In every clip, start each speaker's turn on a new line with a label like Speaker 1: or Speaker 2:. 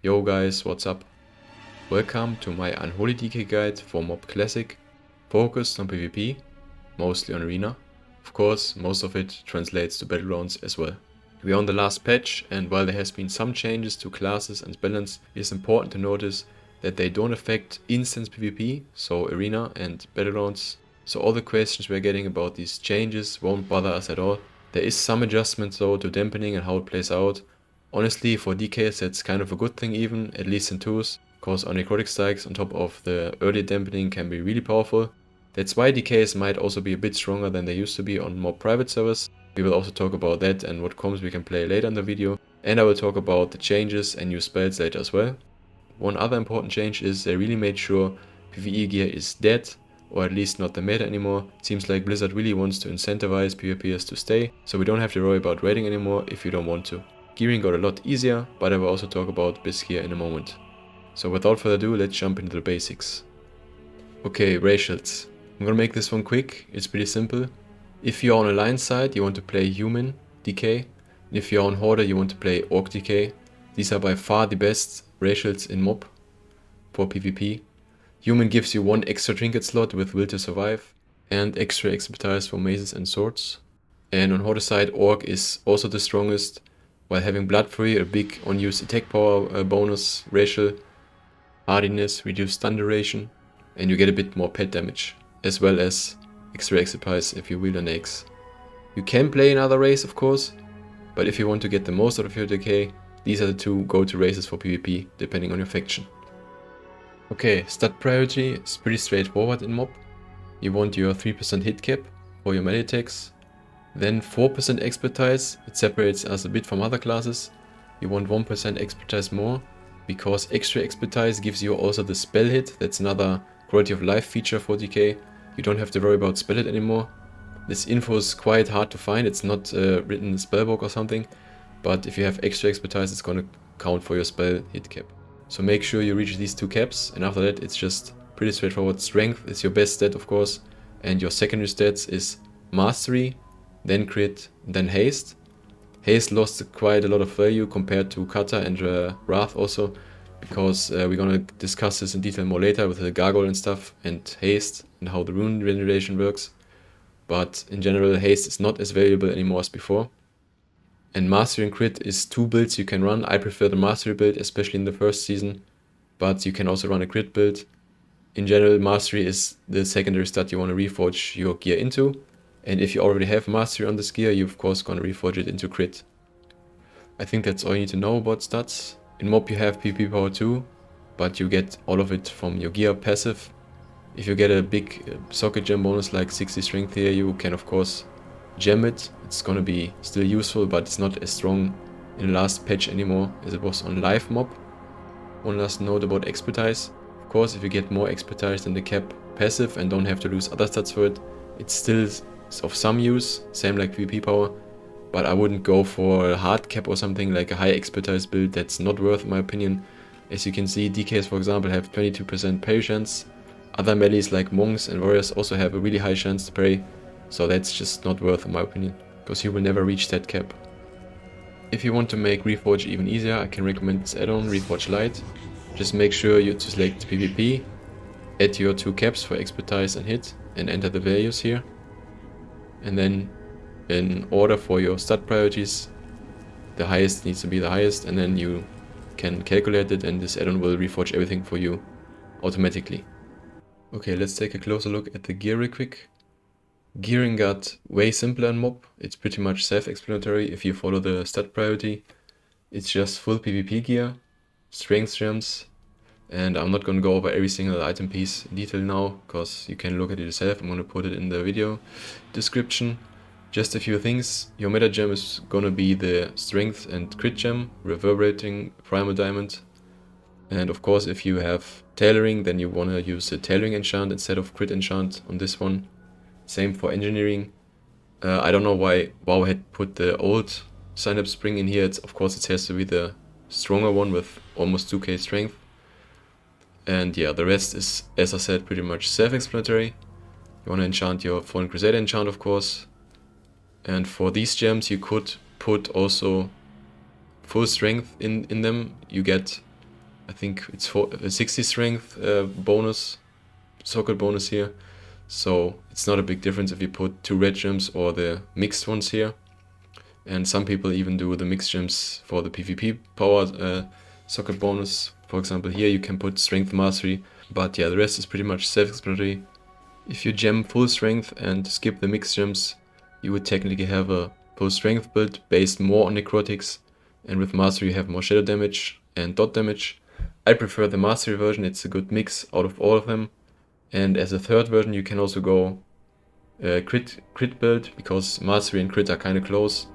Speaker 1: Yo guys, what's up? Welcome to my Unholy Dk guide for Mob Classic, focused on PvP, mostly on Arena. Of course, most of it translates to Battlegrounds as well. We are on the last patch, and while there has been some changes to classes and balance, it is important to notice that they don't affect instance PvP, so Arena and Battlegrounds. So all the questions we're getting about these changes won't bother us at all. There is some adjustment though to dampening and how it plays out. Honestly, for DKs that's kind of a good thing even, at least in 2s, cause our necrotic strikes on top of the early dampening can be really powerful. That's why DKs might also be a bit stronger than they used to be on more private servers. We will also talk about that and what combos we can play later in the video. And I will talk about the changes and new spells later as well. One other important change is they really made sure PvE gear is dead, or at least not the meta anymore. It seems like Blizzard really wants to incentivize PvPers to stay, so we don't have to worry about raiding anymore if you don't want to. Gearing got a lot easier, but I will also talk about BiS gear in a moment. So without further ado, let's jump into the basics. Okay, racials. I'm gonna make this one quick, it's pretty simple. If you're on Alliance side, you want to play Human DK, and if you're on Horde, you want to play Orc DK. These are by far the best racials in Mob for PvP. Human gives you 1 extra trinket slot with Will to Survive, and extra expertise for mazes and swords. And on Horde side, Orc is also the strongest, while having Blood Fury, a big unused attack power bonus, racial, hardiness, reduced stun duration, and you get a bit more pet damage, as well as extra expertise if you wield an axe. You can play another race of course, but if you want to get the most out of your DK, these are the 2 go-to races for PvP, depending on your faction. Okay, stat priority is pretty straightforward in Mob. You want your 3% hit cap for your melee attacks, then 4% expertise. It separates us a bit from other classes. You want 1% expertise more, because extra expertise gives you also the spell hit. That's another quality of life feature for DK. You don't have to worry about spell hit anymore. This info is quite hard to find, it's not written in the spellbook or something, but if you have extra expertise, it's gonna count for your spell hit cap. So make sure you reach these 2 caps, and after that it's just pretty straightforward. Strength is your best stat of course, and your secondary stats is Mastery, then Crit, then Haste. Haste lost quite a lot of value compared to Kata and Wrath also, because we're gonna discuss this in detail more later with the Gargoyle and stuff, and Haste, and how the rune regeneration works. But in general, Haste is not as valuable anymore as before. And Mastery and Crit is 2 builds you can run. I prefer the Mastery build, especially in the first season, but you can also run a Crit build. In general, Mastery is the secondary stat you want to reforge your gear into, and if you already have Mastery on this gear, you're of course going to reforge it into Crit. I think that's all you need to know about stats. In Mob you have PvP power too, but you get all of it from your gear passive. If you get a big socket gem bonus like 60 strength here, you can of course gem it. It's gonna be still useful, but it's not as strong in the last patch anymore as it was on live Mob. One last note about expertise. Of course, if you get more expertise than the cap passive and don't have to lose other stats for it, it's still of some use, same like PvP power, but I wouldn't go for a hard cap or something like a high expertise build. That's not worth in my opinion. As you can see, DKs for example have 22% parry chance. Other melees like monks and warriors also have a really high chance to parry, so that's just not worth in my opinion, because you will never reach that cap. If you want to make Reforge even easier, I can recommend this add-on, Reforge Lite. Just make sure you select PvP, add your 2 caps for expertise and hit, and enter the values here. And then in order for your stat priorities, the highest needs to be the highest, and then you can calculate it, and this add-on will reforge everything for you automatically. Okay, let's take a closer look at the gear real quick. Gearing got way simpler in Mob. It's pretty much self-explanatory if you follow the stat priority. It's just full PvP gear, strength gems, and I'm not gonna go over every single item piece in detail now, because you can look at it yourself. I'm gonna put it in the video description. Just a few things. Your meta gem is gonna be the strength and crit gem, reverberating primal diamond. And of course, if you have tailoring, then you wanna use the tailoring enchant instead of crit enchant on this one. Same for engineering. I don't know why WoW had put the old sign-up spring in here. Of course it has to be the stronger one with almost 2k strength. And yeah, the rest is, as I said, pretty much self-explanatory. You want to enchant your Fallen Crusader enchant, of course. And for these gems, you could put also full strength in them. You get I think it's for 60 strength bonus, socket bonus here. So it's not a big difference if you put 2 red gems or the mixed ones here. And some people even do the mixed gems for the PvP power socket bonus. For example, here you can put strength mastery, but yeah, the rest is pretty much self-explanatory. If you gem full strength and skip the mixed gems, you would technically have a full strength build based more on necrotics, and with mastery you have more shadow damage and dot damage. I prefer the mastery version, it's a good mix out of all of them. And as a third version you can also go crit build, because mastery and crit are kind of close,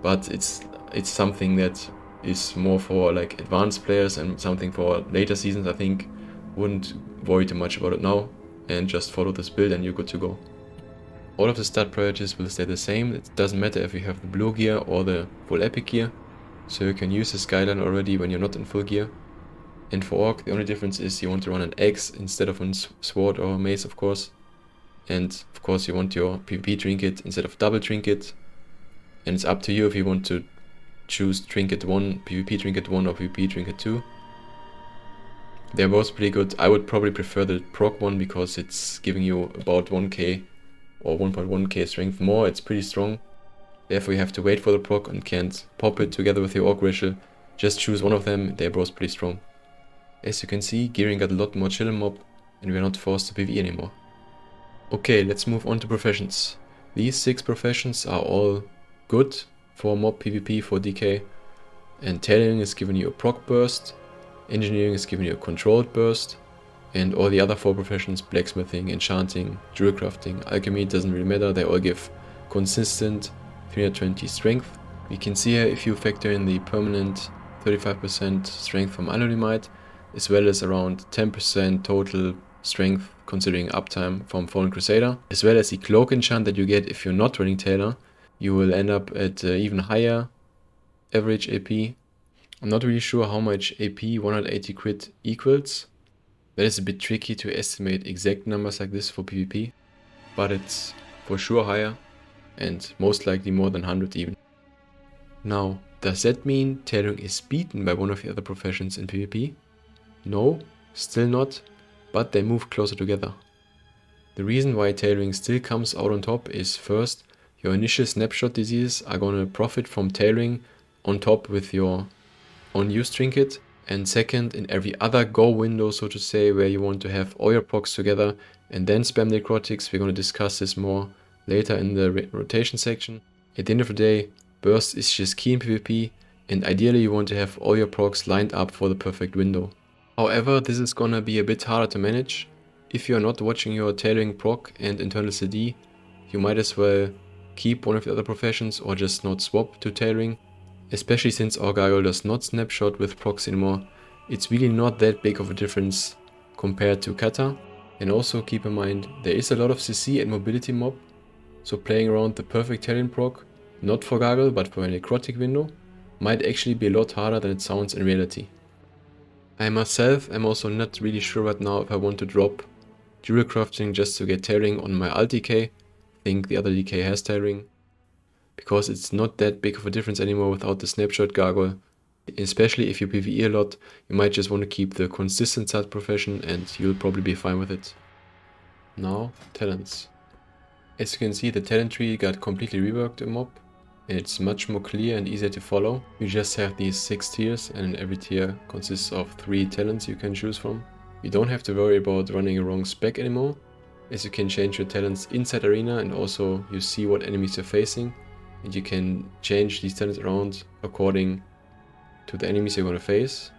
Speaker 1: but it's something that is more for like advanced players and something for later seasons. I think wouldn't worry too much about it now and just follow this build and you're good to go. All of the stat priorities will stay the same. It doesn't matter if you have the blue gear or the full epic gear, so you can use the skyline already when you're not in full gear. And for Orc, the only difference is you want to run an axe instead of a sword or a mace, of course. And of course you want your PvP trinket instead of double trinket. And it's up to you if you want to choose trinket 1, PvP trinket 1 or PvP trinket 2. They're both pretty good. I would probably prefer the proc one because it's giving you about 1k or 1.1k strength more. It's pretty strong. Therefore you have to wait for the proc and can't pop it together with your Orc ritual. Just choose one of them, they're both pretty strong. As you can see, gearing got a lot more chill in mob and we're not forced to PvE anymore. Okay, let's move on to professions. These 6 professions are all good for mob PvP for DK, and tailoring is giving you a proc burst, engineering is giving you a controlled burst, and all the other 4 professions, blacksmithing, enchanting, jewel crafting, alchemy, doesn't really matter, they all give consistent 320 strength. We can see here if you factor in the permanent 35% strength from Unholy, as well as around 10% total strength considering uptime from Fallen Crusader, as well as the cloak enchant that you get if you're not running Tailor, you will end up at even higher average AP. I'm not really sure how much AP 180 crit equals. That is a bit tricky to estimate exact numbers like this for PvP, but it's for sure higher and most likely more than 100 even. Now, does that mean tailoring is beaten by one of the other professions in PvP? No, still not, but they move closer together. The reason why tailoring still comes out on top is first, your initial snapshot diseases are gonna profit from tailoring on top with your unused trinket, and second, in every other go window, so to say, where you want to have all your procs together and then spam necrotics, we're gonna discuss this more later in the rotation section. At the end of the day, burst is just key in PvP, and ideally you want to have all your procs lined up for the perfect window. However, this is gonna be a bit harder to manage. If you're not watching your tailoring proc and internal CD, you might as well keep one of the other professions or just not swap to tailoring. Especially since our gargoyle does not snapshot with procs anymore, it's really not that big of a difference compared to kata. And also keep in mind, there is a lot of CC and mobility mob, so playing around the perfect tailoring proc, not for gargoyle but for a necrotic window, might actually be a lot harder than it sounds in reality. I myself am also not really sure right now if I want to drop jewel crafting just to get tailoring on my alt DK. I think the other DK has tailoring, because it's not that big of a difference anymore without the snapshot gargoyle. Especially if you PvE a lot, you might just want to keep the consistent side profession and you'll probably be fine with it. Now, talents. As you can see, the talent tree got completely reworked in mob. It's much more clear and easier to follow. You just have these 6 tiers, and every tier consists of 3 talents you can choose from. You don't have to worry about running a wrong spec anymore, as you can change your talents inside arena, and also you see what enemies you're facing, and you can change these talents around according to the enemies you're going to face.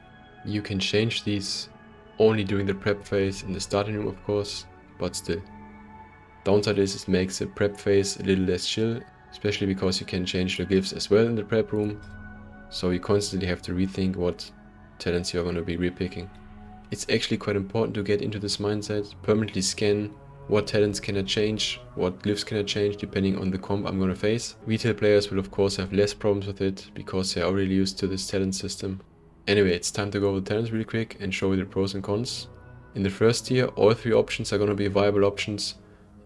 Speaker 1: You can change these only during the prep phase in the starting room, of course, but still. Downside is it makes the prep phase a little less chill, especially because you can change the glyphs as well in the prep room, so you constantly have to rethink what talents you're going to be repicking. It's actually quite important to get into this mindset, permanently scan what talents can I change, what glyphs can I change depending on the comp I'm going to face. Retail players will of course have less problems with it because they're already used to this talent system. Anyway, it's time to go over the talents really quick and show you the pros and cons. In the first tier, all 3 options are going to be viable options.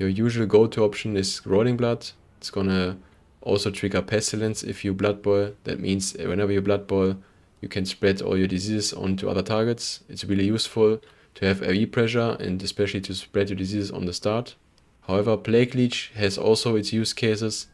Speaker 1: Your usual go-to option is Rolling Blood. It's gonna also trigger Pestilence if you Blood Boil. That means whenever you Blood Boil, you can spread all your diseases onto other targets. It's really useful to have AoE pressure and especially to spread your diseases on the start. However, Plague Leech has also its use cases.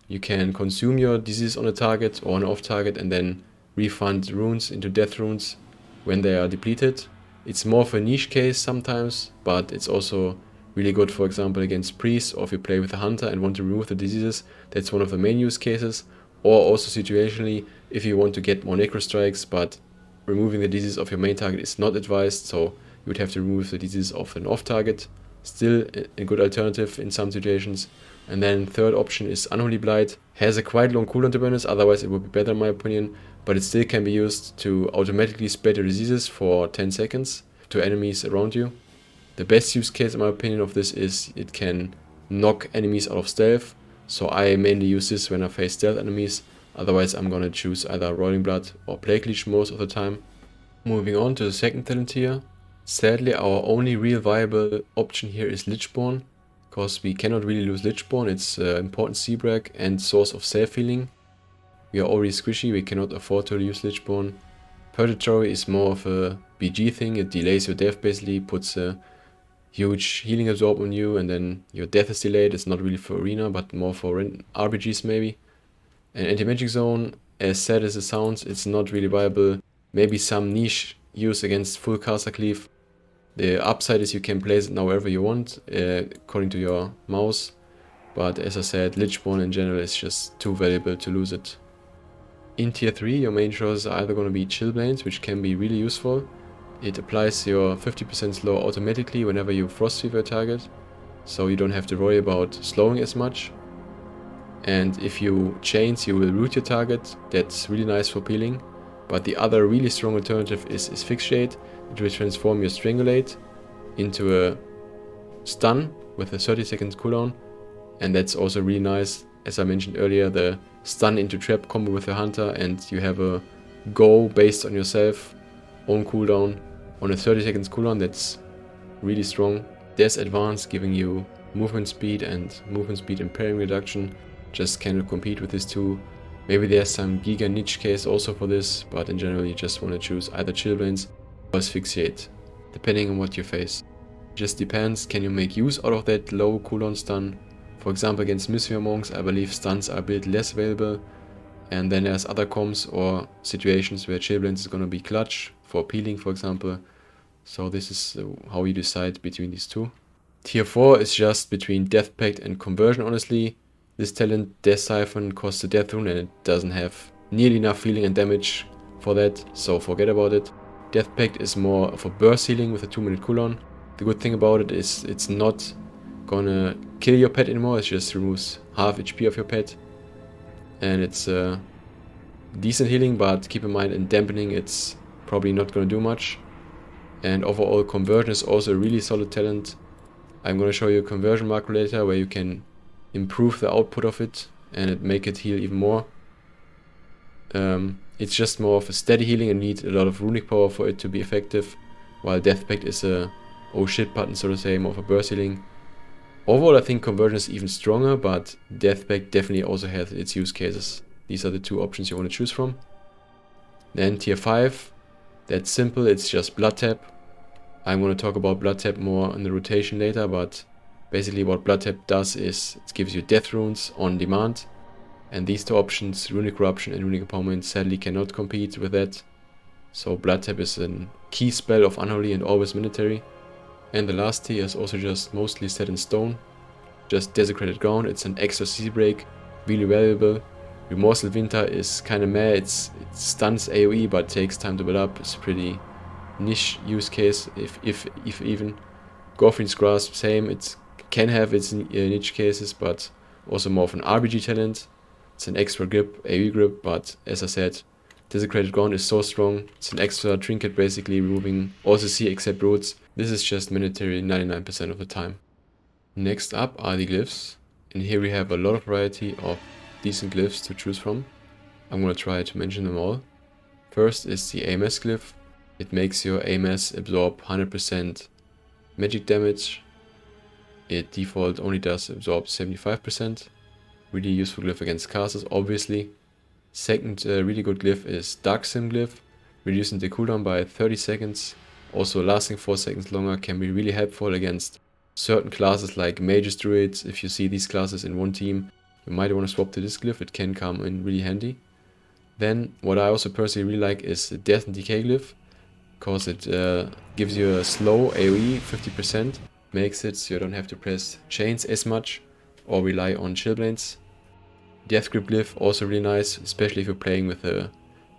Speaker 1: You can consume your disease on a target or on an off target and then refund runes into death runes when they are depleted. It's more of a niche case sometimes, but it's also really good, for example, against priests, or if you play with a hunter and want to remove the diseases, that's one of the main use cases. Or also situationally, if you want to get more necro strikes, but removing the disease of your main target is not advised, so you would have to remove the disease of an off target. Still a good alternative in some situations. And then third option is Unholy Blight. Has a quite long cooldown to be honest, otherwise it would be better in my opinion, but it still can be used to automatically spread your diseases for 10 seconds to enemies around you. The best use case in my opinion of this is it can knock enemies out of stealth, so I mainly use this when I face stealth enemies, otherwise I'm gonna choose either Roiling Blood or Plague Leech most of the time. Moving on to the second talent tier. Sadly, our only real viable option here is Lichborn, because we cannot really lose Lichborn. It's an important C-Brag and source of self-healing. We are already squishy, we cannot afford to use Lichborn. Purgatory is more of a BG thing, it delays your death basically, puts a huge healing absorb on you and then your death is delayed. It's not really for arena, but more for RPGs maybe. And Anti-Magic Zone, as sad as it sounds, it's not really viable. Maybe some niche use against full caster cleave. The upside is you can place it now wherever you want, according to your mouse. But as I said, Lichborn in general is just too valuable to lose it. In tier 3, your main choices are either going to be Chillblains, which can be really useful. It applies your 50% slow automatically whenever you frost fever a target, so you don't have to worry about slowing as much. And if you chains, you will root your target. That's really nice for peeling. But the other really strong alternative is Asphyxiate. It will transform your Strangulate into a stun with a 30-second cooldown. And that's also really nice. As I mentioned earlier, the stun into trap combo with the hunter, and you have a go based on yourself, own cooldown, on a 30-second cooldown. That's really strong. There's advanced giving you movement speed and parrying reduction. Just cannot compete with these two. Maybe there's some giga niche case also for this, but in general you just want to choose either Chillblains or Asphyxiate, depending on what you face. Just depends, can you make use out of that low cooldown stun? For example, against Mystery Monks, I believe stuns are a bit less available, and then there's other comps or situations where Chillblains is going to be clutch for peeling, for example. So this is how you decide between these two. Tier 4 is just between Death Pact and Conversion, honestly. This talent, Death Siphon, costs a Death Rune and it doesn't have nearly enough healing and damage for that, so forget about it. Death Pact is more of a burst healing with a 2-minute cooldown. The good thing about it is it's not gonna kill your pet anymore, it just removes half HP of your pet. And it's decent healing, but keep in mind in dampening it's probably not gonna do much. And overall, Conversion is also a really solid talent. I'm gonna show you a conversion macro later where you can improve the output of it and make it heal even more. It's just more of a steady healing and need a lot of runic power for it to be effective, while Death Pact is a oh shit button, so to say, more of a burst healing. Overall I think Conversion is even stronger, but Death Pact definitely also has its use cases. These are the two options you want to choose from. Then tier 5, that's simple, it's just Blood Tap. I'm going to talk about Blood Tap more in the rotation later, but basically what Blood Tap does is it gives you death runes on demand. And these two options, Runic Corruption and Runic Empowerment, sadly cannot compete with that. So Blood Tap is a key spell of Unholy and always mandatory. And the last tier is also just mostly set in stone. Just Desecrated Ground, it's an extra C-Break, really valuable. Remorseful Winter is kinda meh, it stuns AoE but takes time to build up. It's a pretty niche use case, if even. Gothrin's Grasp, same, it can have its niche cases, but also more of an RPG talent. It's an extra grip, AoE grip, but as I said, Desecrated Ground is so strong. It's an extra trinket basically, removing all CC except roots. This is just mandatory 99% of the time. Next up are the Glyphs, and here we have a lot of variety of decent Glyphs to choose from. I'm gonna try to mention them all. First is the AMS Glyph. It makes your AMS absorb 100% magic damage. It default only does absorb 75%. Really useful glyph against casters, obviously. Second really good glyph is Dark Sim glyph, reducing the cooldown by 30 seconds. Also lasting 4 seconds longer, can be really helpful against certain classes like mages, druids. If you see these classes in one team, you might want to swap to this glyph, it can come in really handy. Then what I also personally really like is the Death and Decay glyph, because it gives you a slow AoE 50%, makes it so you don't have to press chains as much or rely on chillblains. Death Grip glyph also really nice, especially if you're playing with a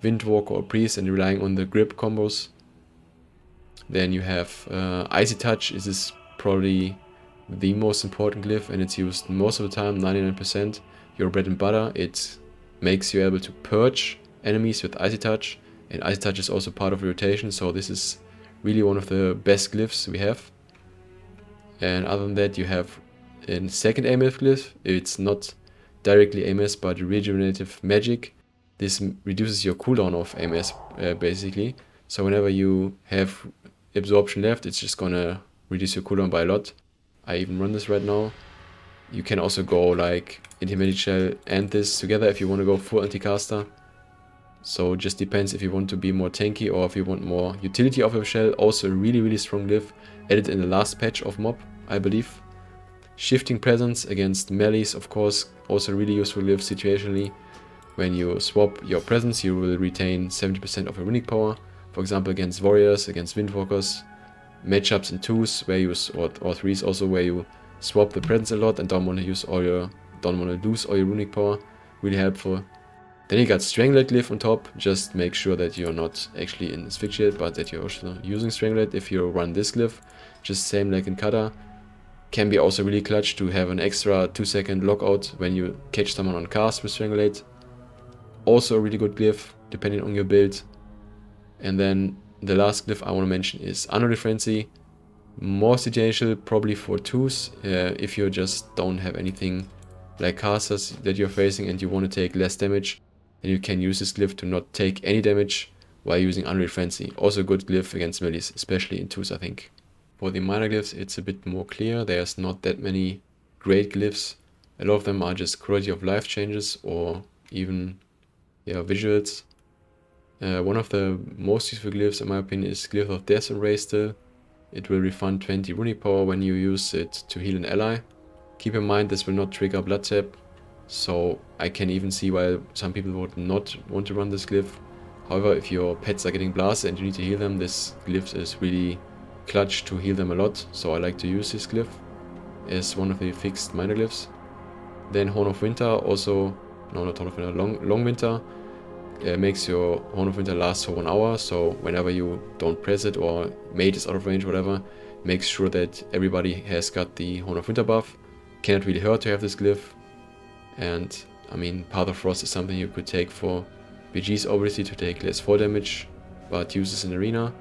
Speaker 1: Windwalker or Priest and relying on the grip combos. Then you have Icy Touch. This is probably the most important glyph and it's used most of the time, 99%. Your bread and butter. It makes you able to purge enemies with Icy Touch, and Icy Touch is also part of the rotation, so this is really one of the best glyphs we have. And other than that, you have a second AMS glyph. It's not directly AMS but regenerative magic. This reduces your cooldown of AMS basically, so whenever you have absorption left, it's just gonna reduce your cooldown by a lot. I even run this right now. You can also go like Intimidating Shell and this together if you want to go full anti-caster. So it just depends if you want to be more tanky or if you want more utility of your shell. Also a really strong glyph, added in the last patch of Mob, I believe. Shifting Presence against melees, of course, also really useful glyph situationally. When you swap your presence, you will retain 70% of your runic power. For example, against warriors, against windwalkers. Matchups in 2s where you or 3s also where you swap the presence a lot and don't want to lose all your runic power. Really helpful. Then you got Strangulate glyph on top. Just make sure that you're not actually in asphyxiate, but that you're also using Strangulate if you run this glyph. Just same like in Kata. Can be also really clutch to have an extra 2-second lockout when you catch someone on cast with Strangulate. Also a really good glyph depending on your build. And then the last glyph I want to mention is Unholy Frenzy. More situational probably for 2s if you just don't have anything like casters that you're facing and you want to take less damage. And you can use this glyph to not take any damage while using Unholy Frenzy. Also a good glyph against melees, especially in 2s I think. For the minor glyphs it's a bit more clear. There's not that many great glyphs. A lot of them are just quality of life changes or even visuals. One of the most useful glyphs in my opinion is Glyph of Death and Ray still. It will refund 20 runic power when you use it to heal an ally. Keep in mind this will not trigger blood tap, so I can even see why some people would not want to run this glyph. However, if your pets are getting blasted and you need to heal them, this glyph is really clutch to heal them a lot, so I like to use this glyph as one of the fixed minor glyphs. Then Horn of Winter, also, no not Horn of Winter, Long Winter. Makes your Horn of Winter last for 1 hour, so whenever you don't press it or mate is out of range, whatever, makes sure that everybody has got the Horn of Winter buff. Cannot really hurt to have this glyph. And I mean, Path of Frost is something you could take for BGs obviously to take less fall damage, but use this in arena.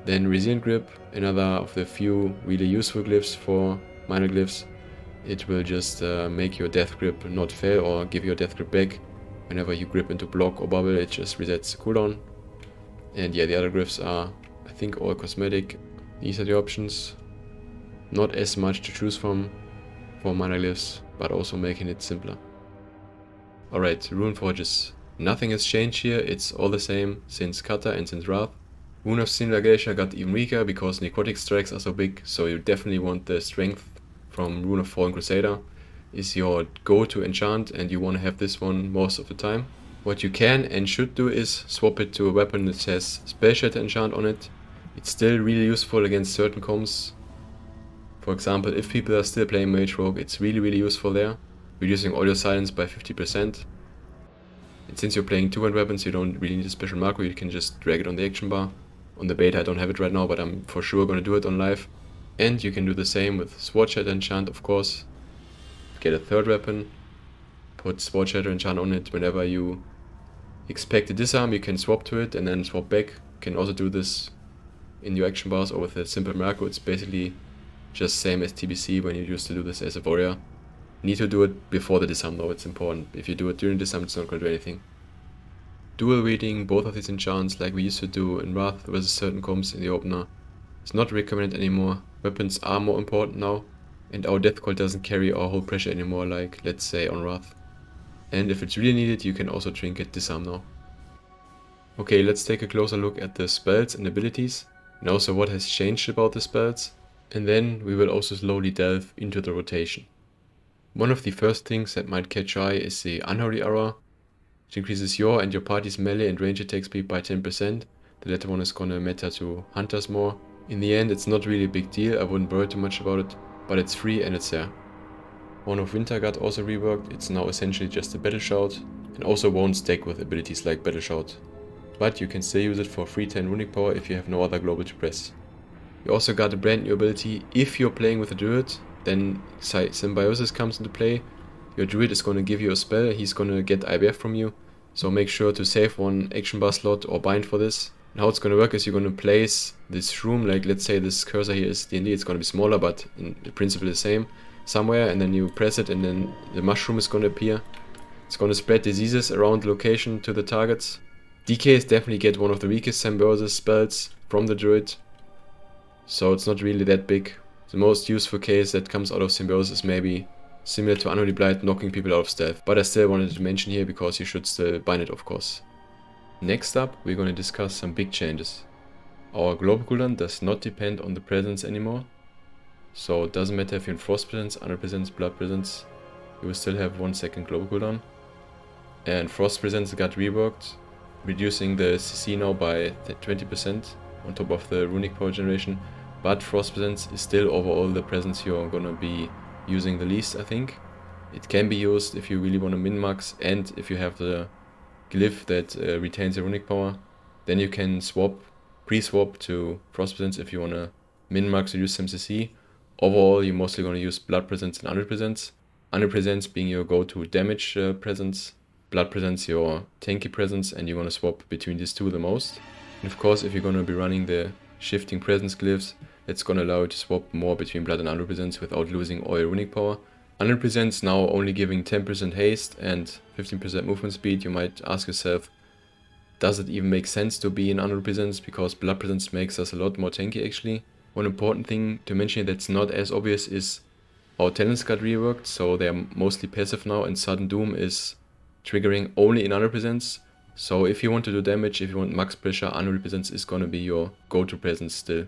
Speaker 1: Then Resilient Grip, another of the few really useful glyphs for minor glyphs. It will just make your Death Grip not fail or give your Death Grip back. Whenever you grip into block or bubble, it just resets the cooldown. And yeah, the other glyphs are, I think, all cosmetic. These are the options. Not as much to choose from for minor glyphs, but also making it simpler. Alright, Runeforges. Nothing has changed here, it's all the same since Kata and since Wrath. Rune of Simulacrum got even weaker because necrotic strikes are so big, so you definitely want the strength from Rune of Fallen Crusader. Is your go-to enchant and you want to have this one most of the time. What you can and should do is swap it to a weapon that has Spell Shatter enchant on it. It's still really useful against certain comps. For example, if people are still playing Mage Rogue, it's really useful there, reducing all your silence by 50%. And since you're playing 2-hand weapons, you don't really need a special macro, you can just drag it on the action bar. On the beta I don't have it right now, but I'm for sure gonna do it on live. And you can do the same with Sword Shatter enchant, of course. Get a 3rd weapon, put Sword Shatter enchant on it. Whenever you expect a disarm, you can swap to it and then swap back. You can also do this in your action bars or with a simple macro. It's basically just same as TBC when you used to do this as a warrior. Need to do it before the disarm though, it's important. If you do it during the disarm, it's not going to do anything. Dual wielding both of these enchants like we used to do in Wrath versus certain comps in the opener. It's not recommended anymore. Weapons are more important now. And our Death Call doesn't carry our whole pressure anymore like, let's say, on Wrath. and if it's really needed, you can also trinket Disarm now. Okay, let's take a closer look at the spells and abilities, and also what has changed about the spells, and then we will also slowly delve into the rotation. One of the first things that might catch eye is the Unholy Aura, which increases your and your party's melee and range attack speed by 10%. The latter one is gonna matter to hunters more. In the end, it's not really a big deal, I wouldn't worry too much about it, but it's free and it's there. One of Winterguard also reworked, it's now essentially just a Battle Shout, and also won't stack with abilities like Battle Shout. But you can still use it for free 10 runic power if you have no other global to press. You also got a brand new ability, if you're playing with a druid, then Symbiosis comes into play. Your druid is gonna give you a spell, he's gonna get IBF from you, so make sure to save one action bar slot or bind for this. And how it's gonna work is you're gonna place this shroom, like let's say this cursor here is D&D, it's gonna be smaller but in principle the same, somewhere, and then you press it and then the mushroom is gonna appear. It's gonna spread diseases around the location to the targets. DKs definitely get one of the weakest Symbiosis spells from the druid, so it's not really that big. The most useful case that comes out of Symbiosis is maybe similar to Unholy Blight, knocking people out of stealth, but I still wanted to mention here because you should still bind it, of course. Next up, we're going to discuss some big changes. Our global cooldown does not depend on the presence anymore, so it doesn't matter if you're in Frost presence, Under presence, Blood presence, you will still have 1 second global cooldown. And Frost presence got reworked, reducing the CC now by 20% on top of the runic power generation, but Frost presence is still overall the presence you're gonna be using the least, I think. It can be used if you really want to min-max, and if you have the glyph that retains the runic power, then you can pre-swap to Frost presence if you want to min-max or use some CC. Overall, you're mostly going to use Blood presence and Under presence. Under presence being your go-to damage presence, Blood presence your tanky presence, and you want to swap between these two the most. And of course, if you're going to be running the shifting presence glyphs, that's going to allow you to swap more between Blood and Under presence without losing all your runic power. Under presence now only giving 10% haste and 15% movement speed. You might ask yourself, does it even make sense to be in Under presence, because Blood presence makes us a lot more tanky actually. One important thing to mention that's not as obvious is our talents got reworked, so they are mostly passive now, and Sudden Doom is triggering only in Under presence. So if you want to do damage, if you want max pressure, Under presence is gonna be your go-to presence still.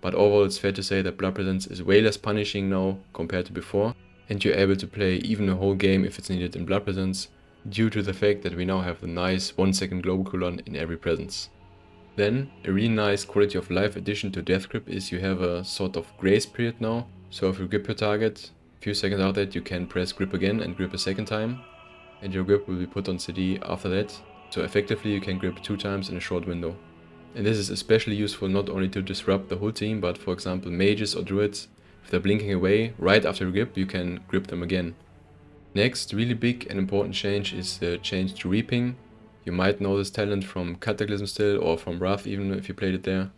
Speaker 1: But overall, it's fair to say that Blood presence is way less punishing now compared to before, and you're able to play even a whole game if it's needed in Blood presence, due to the fact that we now have the nice 1 second global cooldown in every presence. Then, a really nice quality of life addition to Death Grip is you have a sort of grace period now, so if you grip your target, a few seconds after that you can press grip again and grip a second time, and your grip will be put on CD after that, so effectively you can grip 2 times in a short window. And this is especially useful not only to disrupt the whole team, but for example mages or druids, if they're blinking away right after you grip, you can grip them again. Next, really big and important change is the change to Reaping. You might know this talent from Cataclysm still, or from Wrath even if you played it there.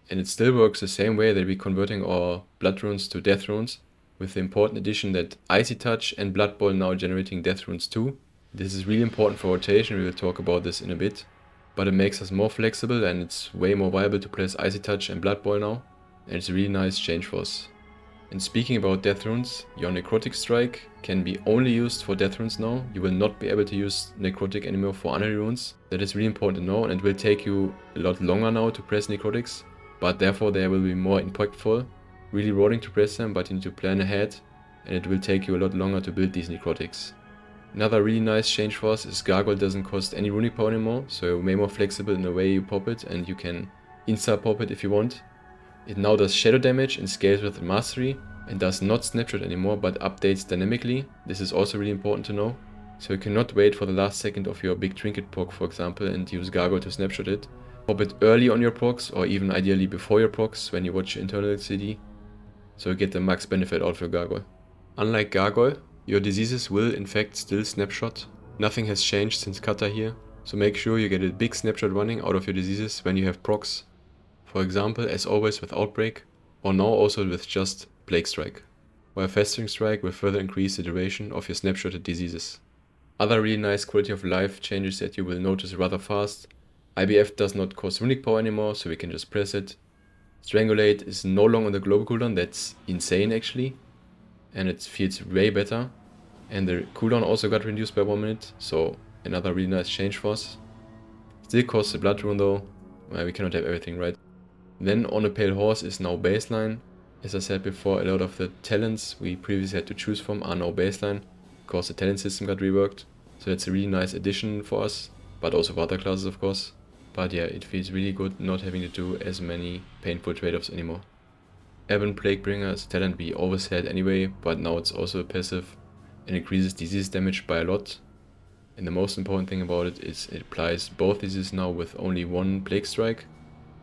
Speaker 1: And it still works the same way that we're converting our Blood runes to Death runes, with the important addition that Icy Touch and Blood Boil now generating Death runes too. This is really important for rotation, we will talk about this in a bit. But it makes us more flexible and it's way more viable to press Icy Touch and Blood Boil now. And it's a really nice change for us. And speaking about Death runes, your Necrotic Strike can be only used for Death runes now. You will not be able to use Necrotic anymore for Unholy runes. That is really important to know, and it will take you a lot longer now to press Necrotics, but therefore they will be more impactful. Really rewarding to press them, but you need to plan ahead, and it will take you a lot longer to build these Necrotics. Another really nice change for us is Gargoyle doesn't cost any runic power anymore, so you're way more flexible in the way you pop it, and you can insta-pop it if you want. It now does shadow damage and scales with mastery, and does not snapshot anymore but updates dynamically. This is also really important to know. So you cannot wait for the last second of your big trinket proc, for example, and use Gargoyle to snapshot it. Pop it early on your procs, or even ideally before your procs when you watch your internal CD, so you get the max benefit out of your Gargoyle. Unlike Gargoyle, your diseases will in fact still snapshot. Nothing has changed since Kata here, so make sure you get a big snapshot running out of your diseases when you have procs. For example, as always with Outbreak, or now also with just Plague Strike, while Festering Strike will further increase the duration of your snapshotted diseases. Other really nice quality of life changes that you will notice rather fast. IBF does not cost runic power anymore, so we can just press it. Strangulate is no longer on the global cooldown, that's insane actually, and it feels way better. And the cooldown also got reduced by 1 minute, so another really nice change for us. Still costs a blood rune though, we cannot have everything, right? Then On a Pale Horse is now baseline. As I said before, a lot of the talents we previously had to choose from are now baseline, because the talent system got reworked. So that's a really nice addition for us, but also for other classes of course. But yeah, it feels really good not having to do as many painful trade-offs anymore. Ebon Plaguebringer is a talent we always had anyway, but now it's also a passive and increases disease damage by a lot. And the most important thing about it is it applies both diseases now with only one Plague Strike,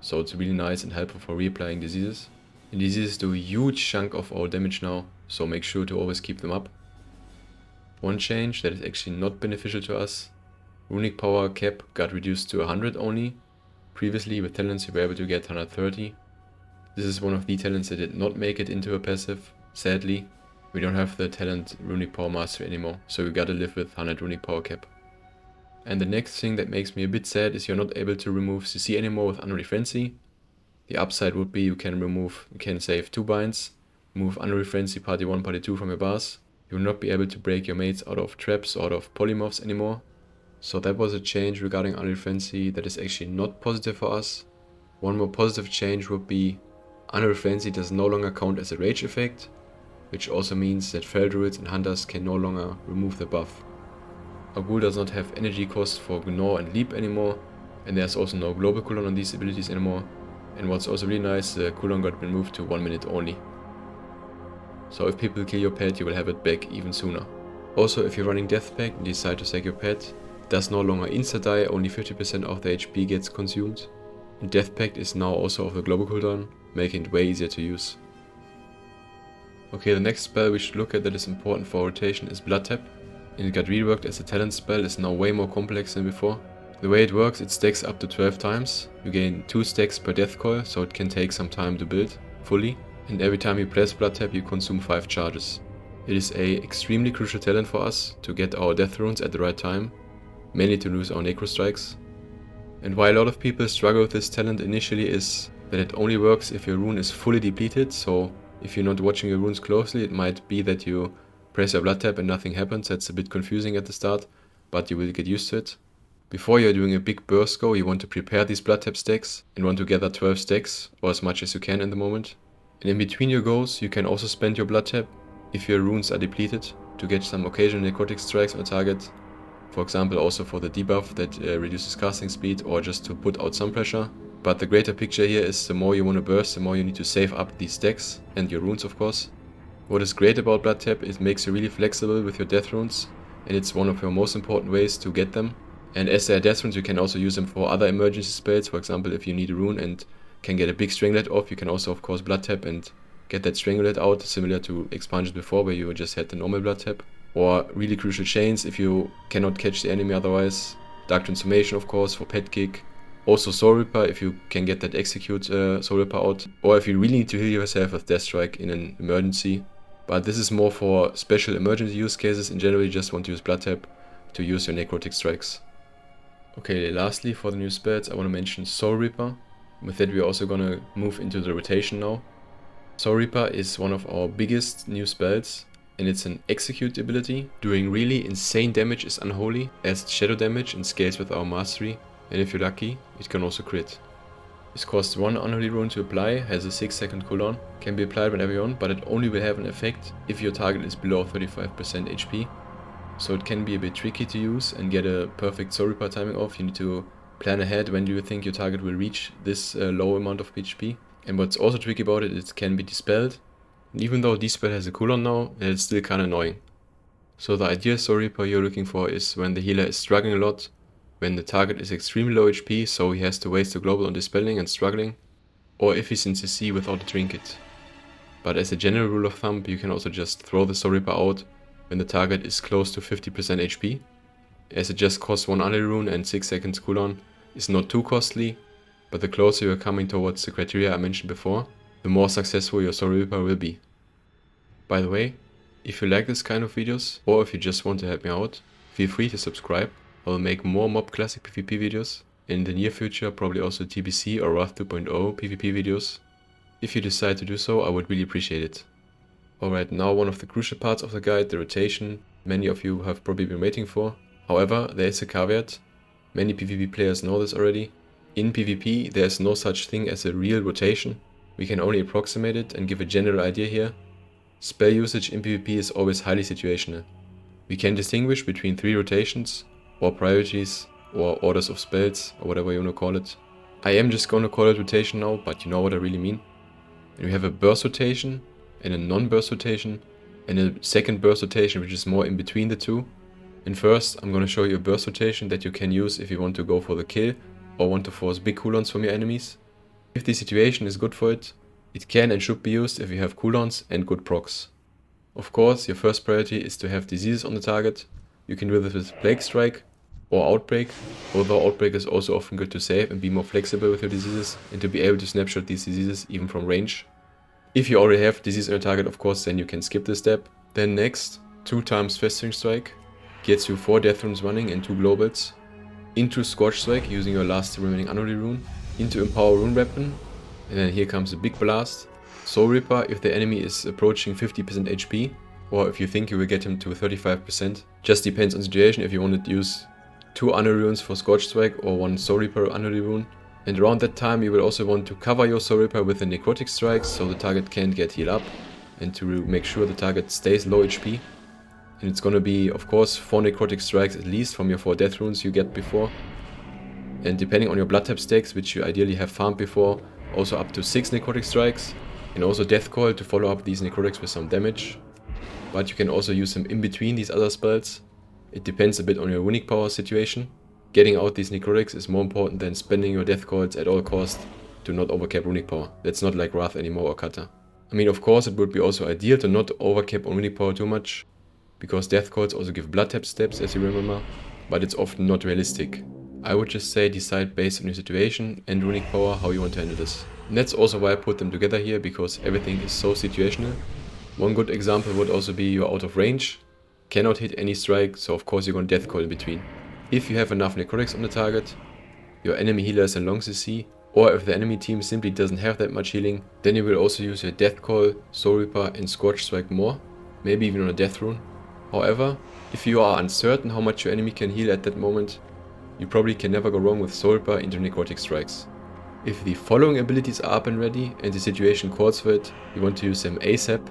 Speaker 1: so it's really nice and helpful for reapplying diseases. And diseases do a huge chunk of our damage now, so make sure to always keep them up. One change that is actually not beneficial to us: Runic Power cap got reduced to 100 only. Previously with talents you were able to get 130. This is one of the talents that did not make it into a passive, sadly. We don't have the talent Runic Power Mastery anymore, so we gotta live with 100 Runic Power cap. And the next thing that makes me a bit sad is you're not able to remove CC anymore with Unholy Frenzy. The upside would be you can save 2 binds, remove Unholy Frenzy Party 1, Party 2 from your bars. You will not be able to break your mates out of traps or out of polymorphs anymore. So that was a change regarding Unholy Frenzy that is actually not positive for us. One more positive change would be Unholy Frenzy does no longer count as a rage effect, which also means that Fel Druids and Hunters can no longer remove the buff. Our ghoul does not have energy cost for Gnaw and Leap anymore, and there's also no global cooldown on these abilities anymore. And what's also really nice, the cooldown got removed to 1 minute only. So if people kill your pet, you will have it back even sooner. Also, if you're running Death Pact and decide to sack your pet, it does no longer insta-die, only 50% of the HP gets consumed. And Death Pact is now also of the global cooldown, making it way easier to use. Okay, the next spell we should look at that is important for rotation is Blood Tap, and it got reworked as a talent spell, is now way more complex than before. The way it works, it stacks up to 12 times, you gain 2 stacks per death coil, so it can take some time to build fully, and every time you press Blood Tap you consume 5 charges. It is a extremely crucial talent for us to get our death runes at the right time, mainly to lose our necro strikes. And why a lot of people struggle with this talent initially is that it only works if your rune is fully depleted, so if you're not watching your runes closely, it might be that you press your Blood Tap and nothing happens. That's a bit confusing at the start, but you will get used to it. Before you're doing a big burst go, you want to prepare these Blood Tap stacks and want to gather 12 stacks, or as much as you can in the moment. And in between your goes, you can also spend your Blood Tap, if your runes are depleted, to get some occasional necrotic strikes on target. For example, also for the debuff that reduces casting speed, or just to put out some pressure. But the greater picture here is the more you want to burst, the more you need to save up these stacks, and your runes of course. What is great about Blood Tap, it makes you really flexible with your death runes, and it's one of your most important ways to get them. And as they are death runes, you can also use them for other emergency spells. For example, if you need a rune and can get a big Stranglehead off, you can also of course Blood Tap and get that Stranglehead out, similar to expansions before where you just had the normal Blood Tap. Or really crucial chains if you cannot catch the enemy otherwise. Dark Transformation of course for Pet Kick. Also Soul Ripper if you can get that execute Soul Ripper out, or if you really need to heal yourself with Death Strike in an emergency. But this is more for special emergency use cases. In general you just want to use Blood Tap to use your necrotic strikes. Okay, lastly for the new spells I want to mention Soul Reaper. With that we're also gonna move into the rotation now. Soul Reaper is one of our biggest new spells, and it's an execute ability. Doing really insane damage is Unholy, adds shadow damage and scales with our mastery. And if you're lucky, it can also crit. This costs 1 Unholy rune to apply, has a 6-second cooldown, can be applied whenever you want, but it only will have an effect if your target is below 35% HP. So it can be a bit tricky to use and get a perfect Soul Reaper timing off. You need to plan ahead when do you think your target will reach this low amount of HP. And what's also tricky about it, it can be dispelled. And even though Dispel has a cooldown now, it's still kinda annoying. So the ideal Soul Reaper you're looking for is when the healer is struggling a lot, when the target is extremely low HP, so he has to waste the global on dispelling and struggling, or if he's in CC without a trinket. But as a general rule of thumb, you can also just throw the Soul Reaper out when the target is close to 50% HP, as it just costs 1 Unholy rune and 6 seconds cooldown. Is not too costly, but the closer you are coming towards the criteria I mentioned before, the more successful your Soul Reaper will be. By the way, if you like this kind of videos, or if you just want to help me out, feel free to subscribe. I will make more Mob Classic PvP videos, in the near future probably also TBC or Wrath 2.0 PvP videos. If you decide to do so, I would really appreciate it. Alright, now one of the crucial parts of the guide, the rotation. Many of you have probably been waiting for. However, there is a caveat. Many PvP players know this already. In PvP, there is no such thing as a real rotation. We can only approximate it and give a general idea here. Spell usage in PvP is always highly situational. We can distinguish between 3 rotations, or priorities, or orders of spells, or whatever you want to call it. I am just going to call it rotation now, but you know what I really mean. And we have a burst rotation, and a non-burst rotation, and a second burst rotation which is more in between the two. And first I'm going to show you a burst rotation that you can use if you want to go for the kill or want to force big cooldowns from your enemies. If the situation is good for it, it can and should be used if you have cooldowns and good procs. Of course, your first priority is to have diseases on the target. You can do this with Plague Strike or Outbreak, although Outbreak is also often good to save and be more flexible with your diseases and to be able to snapshot these diseases even from range. If you already have disease on your target, of course, then you can skip this step. Then next, 2 times Festering Strike gets you 4 Death Runes running and 2 globals. Into Scorch Strike using your last remaining Unholy rune. Into Empower Rune Weapon. And then here comes a big blast. Soul Reaper if the enemy is approaching 50% HP. Or if you think you will get him to 35%. Just depends on situation if you want to use 2 Unholy runes for Scorch Strike or 1 Soul Reaper Unholy rune. And around that time you will also want to cover your Soul Reaper with the Necrotic Strikes so the target can't get healed up and to make sure the target stays low HP. And it's gonna be, of course, 4 Necrotic Strikes at least from your 4 Death Runes you get before. And depending on your Blood Tap stacks, which you ideally have farmed before, also up to 6 Necrotic Strikes. And also Death Coil to follow up these Necrotics with some damage. But you can also use them in between these other spells. It depends a bit on your runic power situation. Getting out these Necrotics is more important than spending your Death Coils at all costs to not overcap runic power. That's not like Wrath anymore or Kata. I mean, of course, it would be also ideal to not overcap on runic power too much, because Death Coils also give blood tap steps, as you remember, but it's often not realistic. I would just say decide based on your situation and runic power how you want to handle this. And that's also why I put them together here, because everything is so situational. One good example would also be you're out of range, cannot hit any strike, so of course you're going to Death Coil in between. If you have enough Necrotics on the target, your enemy healer is in long CC, or if the enemy team simply doesn't have that much healing, then you will also use your Death Coil, Soul Reaper and Scorch Strike more, maybe even on a Death Rune. However, if you are uncertain how much your enemy can heal at that moment, you probably can never go wrong with Soul Reaper into Necrotic Strikes. If the following abilities are up and ready and the situation calls for it, you want to use them ASAP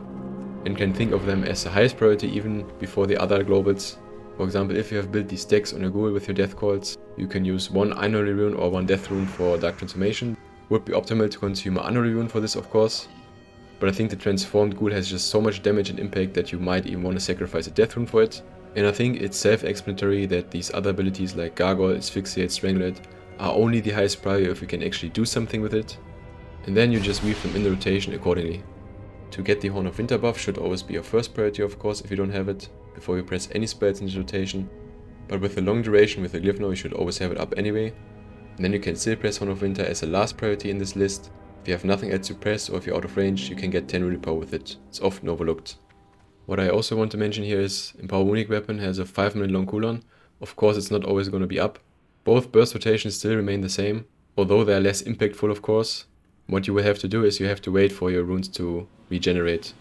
Speaker 1: and can think of them as the highest priority even before the other globals. For example, if you have built these stacks on your ghoul with your Death Coils, you can use 1 Unholy rune or 1 Death rune for Dark Transformation. Would be optimal to consume an Unholy rune for this, of course. But I think the transformed ghoul has just so much damage and impact that you might even want to sacrifice a Death rune for it. And I think it's self-explanatory that these other abilities like Gargoyle, Asphyxiate, Strangulate are only the highest priority if you can actually do something with it. And then you just weave them in the rotation accordingly. To get the Horn of Winter buff should always be your first priority, of course, if you don't have it, before you press any spells in this rotation. But with the long duration with the Glyph now, you should always have it up anyway. And then you can still press Horn of Winter as a last priority in this list. If you have nothing else to press or if you're out of range, you can get 10 runic power with it. It's often overlooked. What I also want to mention here is Empower Runic Weapon has a 5-minute long cooldown. Of course, it's not always going to be up. Both burst rotations still remain the same, although they are less impactful, of course. What you will have to do is you have to wait for your runes to regenerate.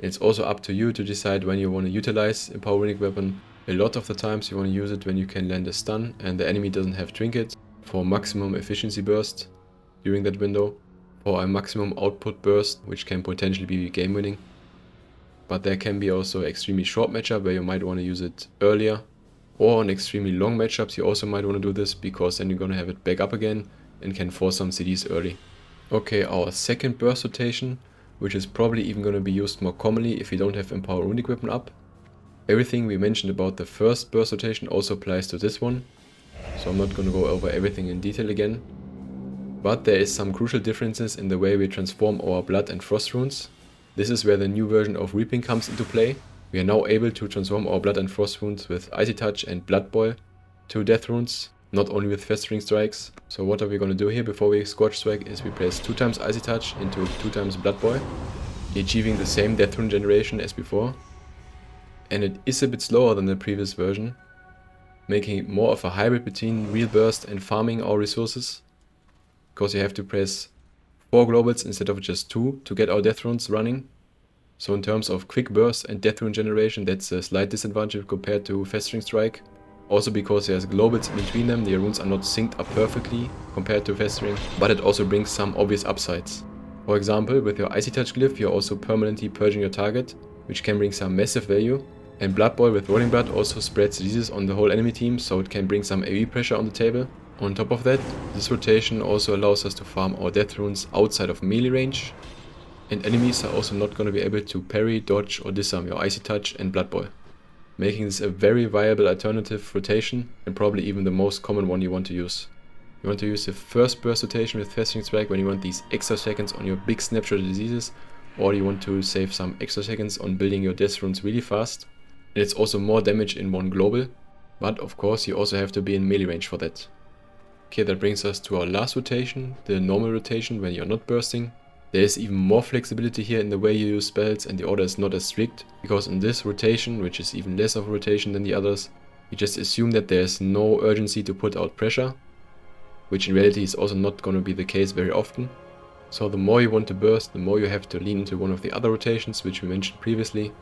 Speaker 1: It's also up to you to decide when you want to utilize Empower Runic Weapon. A lot of the times you want to use it when you can land a stun and the enemy doesn't have Trinket, for maximum efficiency burst during that window, or a maximum output burst, which can potentially be game winning. But there can be also extremely short matchup where you might want to use it earlier, or on extremely long matchups you also might want to do this, because then you're going to have it back up again and can force some CDs early. Okay, our second burst rotation, which is probably even going to be used more commonly if you don't have Empower Runic Weapon up. Everything we mentioned about the first burst rotation also applies to this one, so I'm not going to go over everything in detail again. But there is some crucial differences in the way we transform our Blood and Frost runes. This is where the new version of Reaping comes into play. We are now able to transform our Blood and Frost runes with Icy Touch and Blood Boil to Death runes, not only with Festering Strikes. So what are we going to do here before we Scorch Strike is we press 2 times Icy Touch into 2 times Blood Boil, achieving the same Death rune generation as before. And it is a bit slower than the previous version, making it more of a hybrid between real burst and farming our resources, because you have to press 4 globals instead of just 2 to get our Death runes running. So in terms of quick burst and death rune generation, that's a slight disadvantage compared to Festering Strike. Also because there's globals in between them, the runes are not synced up perfectly compared to Festering, but it also brings some obvious upsides. For example, with your Icy Touch glyph, you're also permanently purging your target, which can bring some massive value. And Blood Boil with Rolling Blood also spreads diseases on the whole enemy team, so it can bring some AoE pressure on the table. On top of that, this rotation also allows us to farm our death runes outside of melee range. And enemies are also not going to be able to parry, dodge or disarm your Icy Touch and Blood Boil, making this a very viable alternative rotation and probably even the most common one you want to use. You want to use the first burst rotation with Festering Strike when you want these extra seconds on your big snapshot diseases, or you want to save some extra seconds on building your death runes really fast. And it's also more damage in one global, but of course you also have to be in melee range for that. Okay, that brings us to our last rotation, the normal rotation when you're not bursting. There is even more flexibility here in the way you use spells, and the order is not as strict, because in this rotation, which is even less of a rotation than the others, you just assume that there is no urgency to put out pressure, which in reality is also not going to be the case very often. So the more you want to burst, the more you have to lean into one of the other rotations, which we mentioned previously.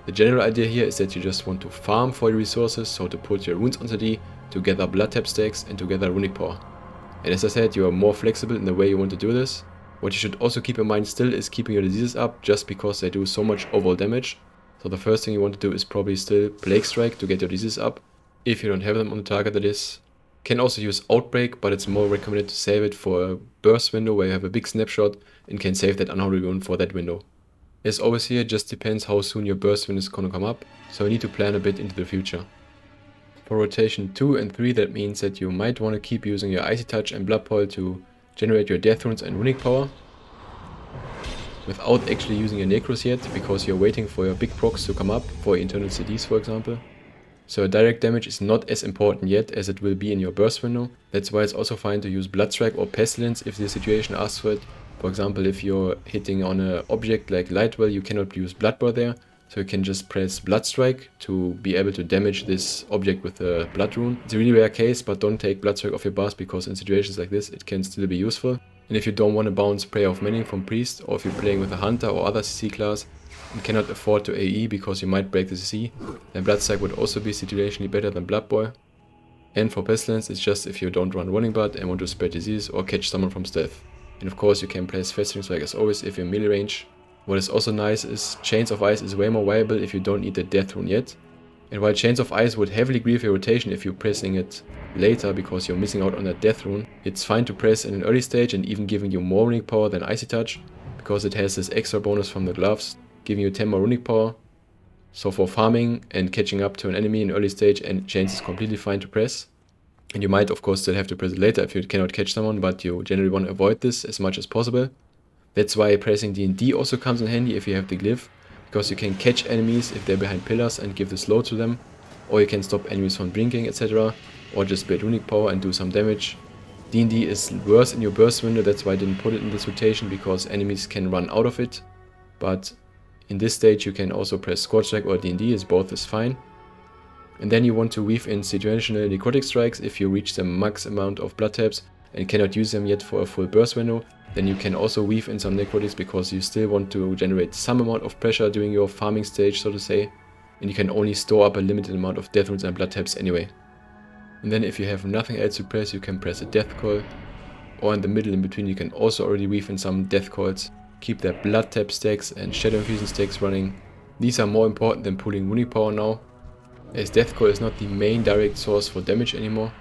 Speaker 1: The general idea here is that you just want to farm for your resources, so to put your runes onto D, to gather blood tap stacks and to gather runic power. And as I said, you are more flexible in the way you want to do this. What you should also keep in mind still is keeping your diseases up, just because they do so much overall damage. So the first thing you want to do is probably still Plague Strike to get your diseases up, if you don't have them on the target that is. Can also use Outbreak, but it's more recommended to save it for a burst window where you have a big snapshot and can save that Unholy rune for that window. As always here, it just depends how soon your burst window is gonna come up, so you need to plan a bit into the future. For rotation 2 and 3, that means that you might want to keep using your Icy Touch and Blood Boil to generate your death runes and runic power, without actually using your necros yet, because you're waiting for your big procs to come up, for internal CDs for example. So direct damage is not as important yet as it will be in your burst window. That's why it's also fine to use Bloodstrike or Pestilence if the situation asks for it. For example, if you're hitting on an object like Lightwell, you cannot use Blood Boil there, so you can just press Bloodstrike to be able to damage this object with a Blood Rune. It's a really rare case, but don't take Bloodstrike off your bars, because in situations like this it can still be useful. And if you don't want to bounce Prayer of Many from Priest, or if you're playing with a Hunter or other CC class and cannot afford to AE because you might break the CC, then Bloodstrike would also be situationally better than Blood Boil. And for Pestilence, it's just if you don't run Running Blood and want to spread disease or catch someone from stealth. And of course you can place Festering Strike as always if you're in melee range. What is also nice is Chains of Ice is way more viable if you don't need the Death Rune yet. And while Chains of Ice would heavily grieve your rotation if you're pressing it later because you're missing out on that Death Rune, it's fine to press in an early stage and even giving you more runic power than Icy Touch, because it has this extra bonus from the gloves, giving you 10 more runic power. So for farming and catching up to an enemy in early stage, and Chains is completely fine to press. And you might of course still have to press it later if you cannot catch someone, but you generally want to avoid this as much as possible. That's why pressing D&D also comes in handy if you have the glyph, because you can catch enemies if they're behind pillars and give the slow to them, or you can stop enemies from blinking, etc., or just build runic power and do some damage. D&D is worse in your burst window, that's why I didn't put it in this rotation, because enemies can run out of it, but in this stage you can also press Scorch Strike or D&D, as both is fine. And then you want to weave in situational Necrotic Strikes if you reach the max amount of blood taps and cannot use them yet for a full burst window. Then you can also weave in some Necrotics, because you still want to generate some amount of pressure during your farming stage, so to say, and you can only store up a limited amount of death runes and blood taps anyway. And then if you have nothing else to press, you can press a Death Coil, or in the middle in between you can also already weave in some Death Coils, keep their blood tap stacks and Shadow Infusion stacks running. These are more important than pulling runic power now, as Death Coil is not the main direct source for damage anymore,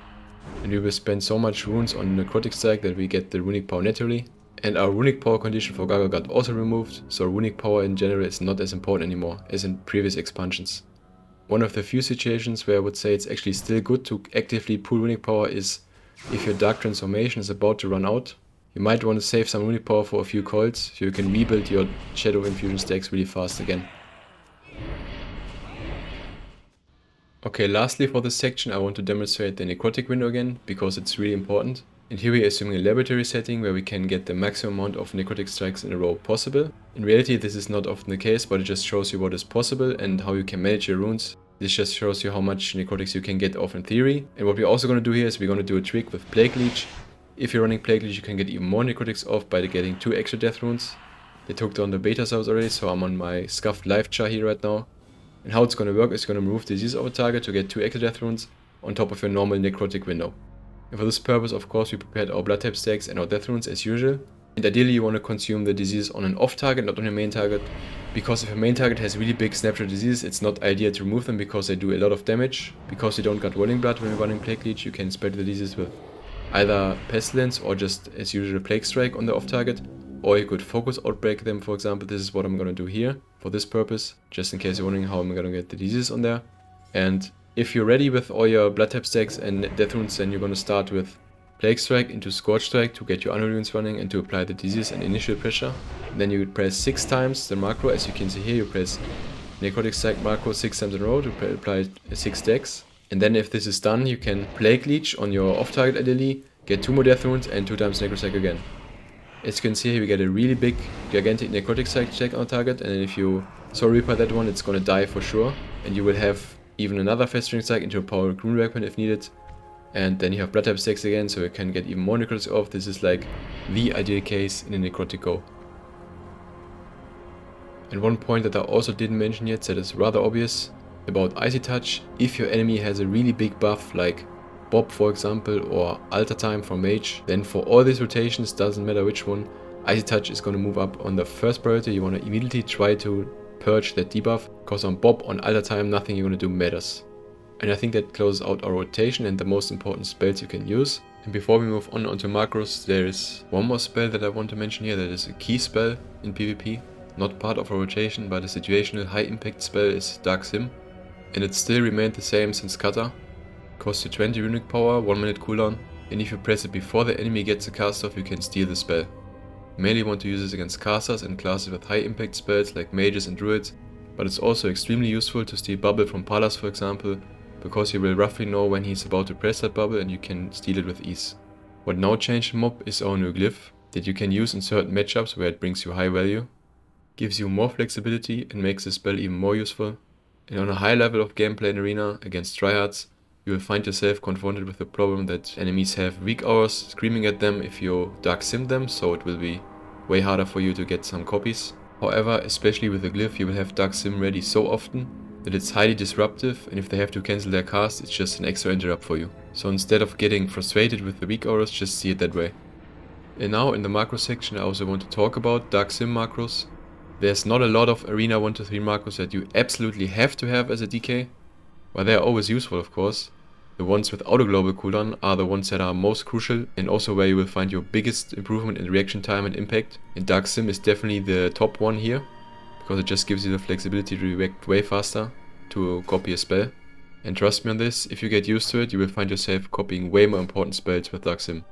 Speaker 1: and we will spend so much runes on Necrotic Strike that we get the runic power naturally. And our runic power condition for Gargoyle got also removed, so runic power in general is not as important anymore as in previous expansions. One of the few situations where I would say it's actually still good to actively pull runic power is if your Dark Transformation is about to run out. You might want to save some runic power for a few coils, so you can rebuild your Shadow Infusion stacks really fast again. Okay, lastly for this section I want to demonstrate the Necrotic Window again, because it's really important. And here we are assuming a laboratory setting where we can get the maximum amount of Necrotic Strikes in a row possible. In reality this is not often the case, but it just shows you what is possible and how you can manage your runes. This just shows you how much Necrotics you can get off in theory. And what we're also going to do here is we're going to do a trick with Plague Leech. If you're running Plague Leech, you can get even more Necrotics off by getting 2 extra death runes. They took down the beta servers already, so I'm on my scuffed live char here right now. And how it's gonna work is gonna remove disease over target to get 2 extra death runes on top of your normal Necrotic Window. And for this purpose, of course, we prepared our blood type stacks and our death runes as usual. And ideally you want to consume the disease on an off target, not on your main target, because if your main target has really big snapshot diseases, it's not ideal to remove them because they do a lot of damage. Because you don't got rolling blood when you're running Plague Leech, you can spread the disease with either Pestilence or just as usual Plague Strike on the off target, or you could focus outbreak them, for example. This is what I'm gonna do here for this purpose, just in case you're wondering how I'm gonna get the diseases on there. And if you're ready with all your blood type stacks and death runes, then you're gonna start with Plague Strike into Scorch Strike to get your Unholy runes running and to apply the disease and initial pressure. Then you would press 6 times the macro, as you can see here. You press Necrotic Strike macro 6 times in a row to apply 6 stacks. And then if this is done, you can Plague Leech on your off target ideally, get 2 more death runes and 2 times Necro Strike again. As you can see here, we get a really big, gigantic Necrotic Strike check on target, and if you sorry reaper that one, it's gonna die for sure. And you will have even another Festering Strike into a power rune weapon if needed. And then you have blood type stacks again, so you can get even more necrotic off. This is like the ideal case in a necrotic go. And one point that I also didn't mention yet that is rather obvious about Icy Touch: if your enemy has a really big buff like Bob for example, or Alter Time for Mage, then for all these rotations, doesn't matter which one, Icy Touch is going to move up on the first priority. You want to immediately try to purge that debuff, because on Bob, on Alter Time, nothing you're going to do matters. And I think that closes out our rotation and the most important spells you can use. And before we move on onto macros, there is one more spell that I want to mention here that is a key spell in PvP. Not part of a rotation, but a situational high impact spell is Dark Sim. And it still remained the same since Kata. Costs you 20 runic power, 1 minute cooldown, and if you press it before the enemy gets a cast off, you can steal the spell. You mainly want to use this against casters and classes with high impact spells like mages and druids, but it's also extremely useful to steal bubble from Palas for example, because you will roughly know when he's about to press that bubble and you can steal it with ease. What now changed in Mob is our new glyph that you can use in certain matchups where it brings you high value, gives you more flexibility and makes the spell even more useful. And on a high level of gameplay in Arena against tryhards, you will find yourself confronted with the problem that enemies have Weakauras screaming at them if you Dark Sim them, so it will be way harder for you to get some copies. However, especially with the glyph, you will have Dark Sim ready so often that it's highly disruptive, and if they have to cancel their cast, it's just an extra interrupt for you. So instead of getting frustrated with the Weakauras, just see it that way. And now in the macro section I also want to talk about Dark Sim macros. There's not a lot of Arena 1-3 macros that you absolutely have to have as a DK, while they are always useful of course. The ones without a global cooldown are the ones that are most crucial and also where you will find your biggest improvement in reaction time and impact. And Dark Sim is definitely the top one here, because it just gives you the flexibility to react way faster to copy a spell. And trust me on this, if you get used to it, you will find yourself copying way more important spells with Dark Sim.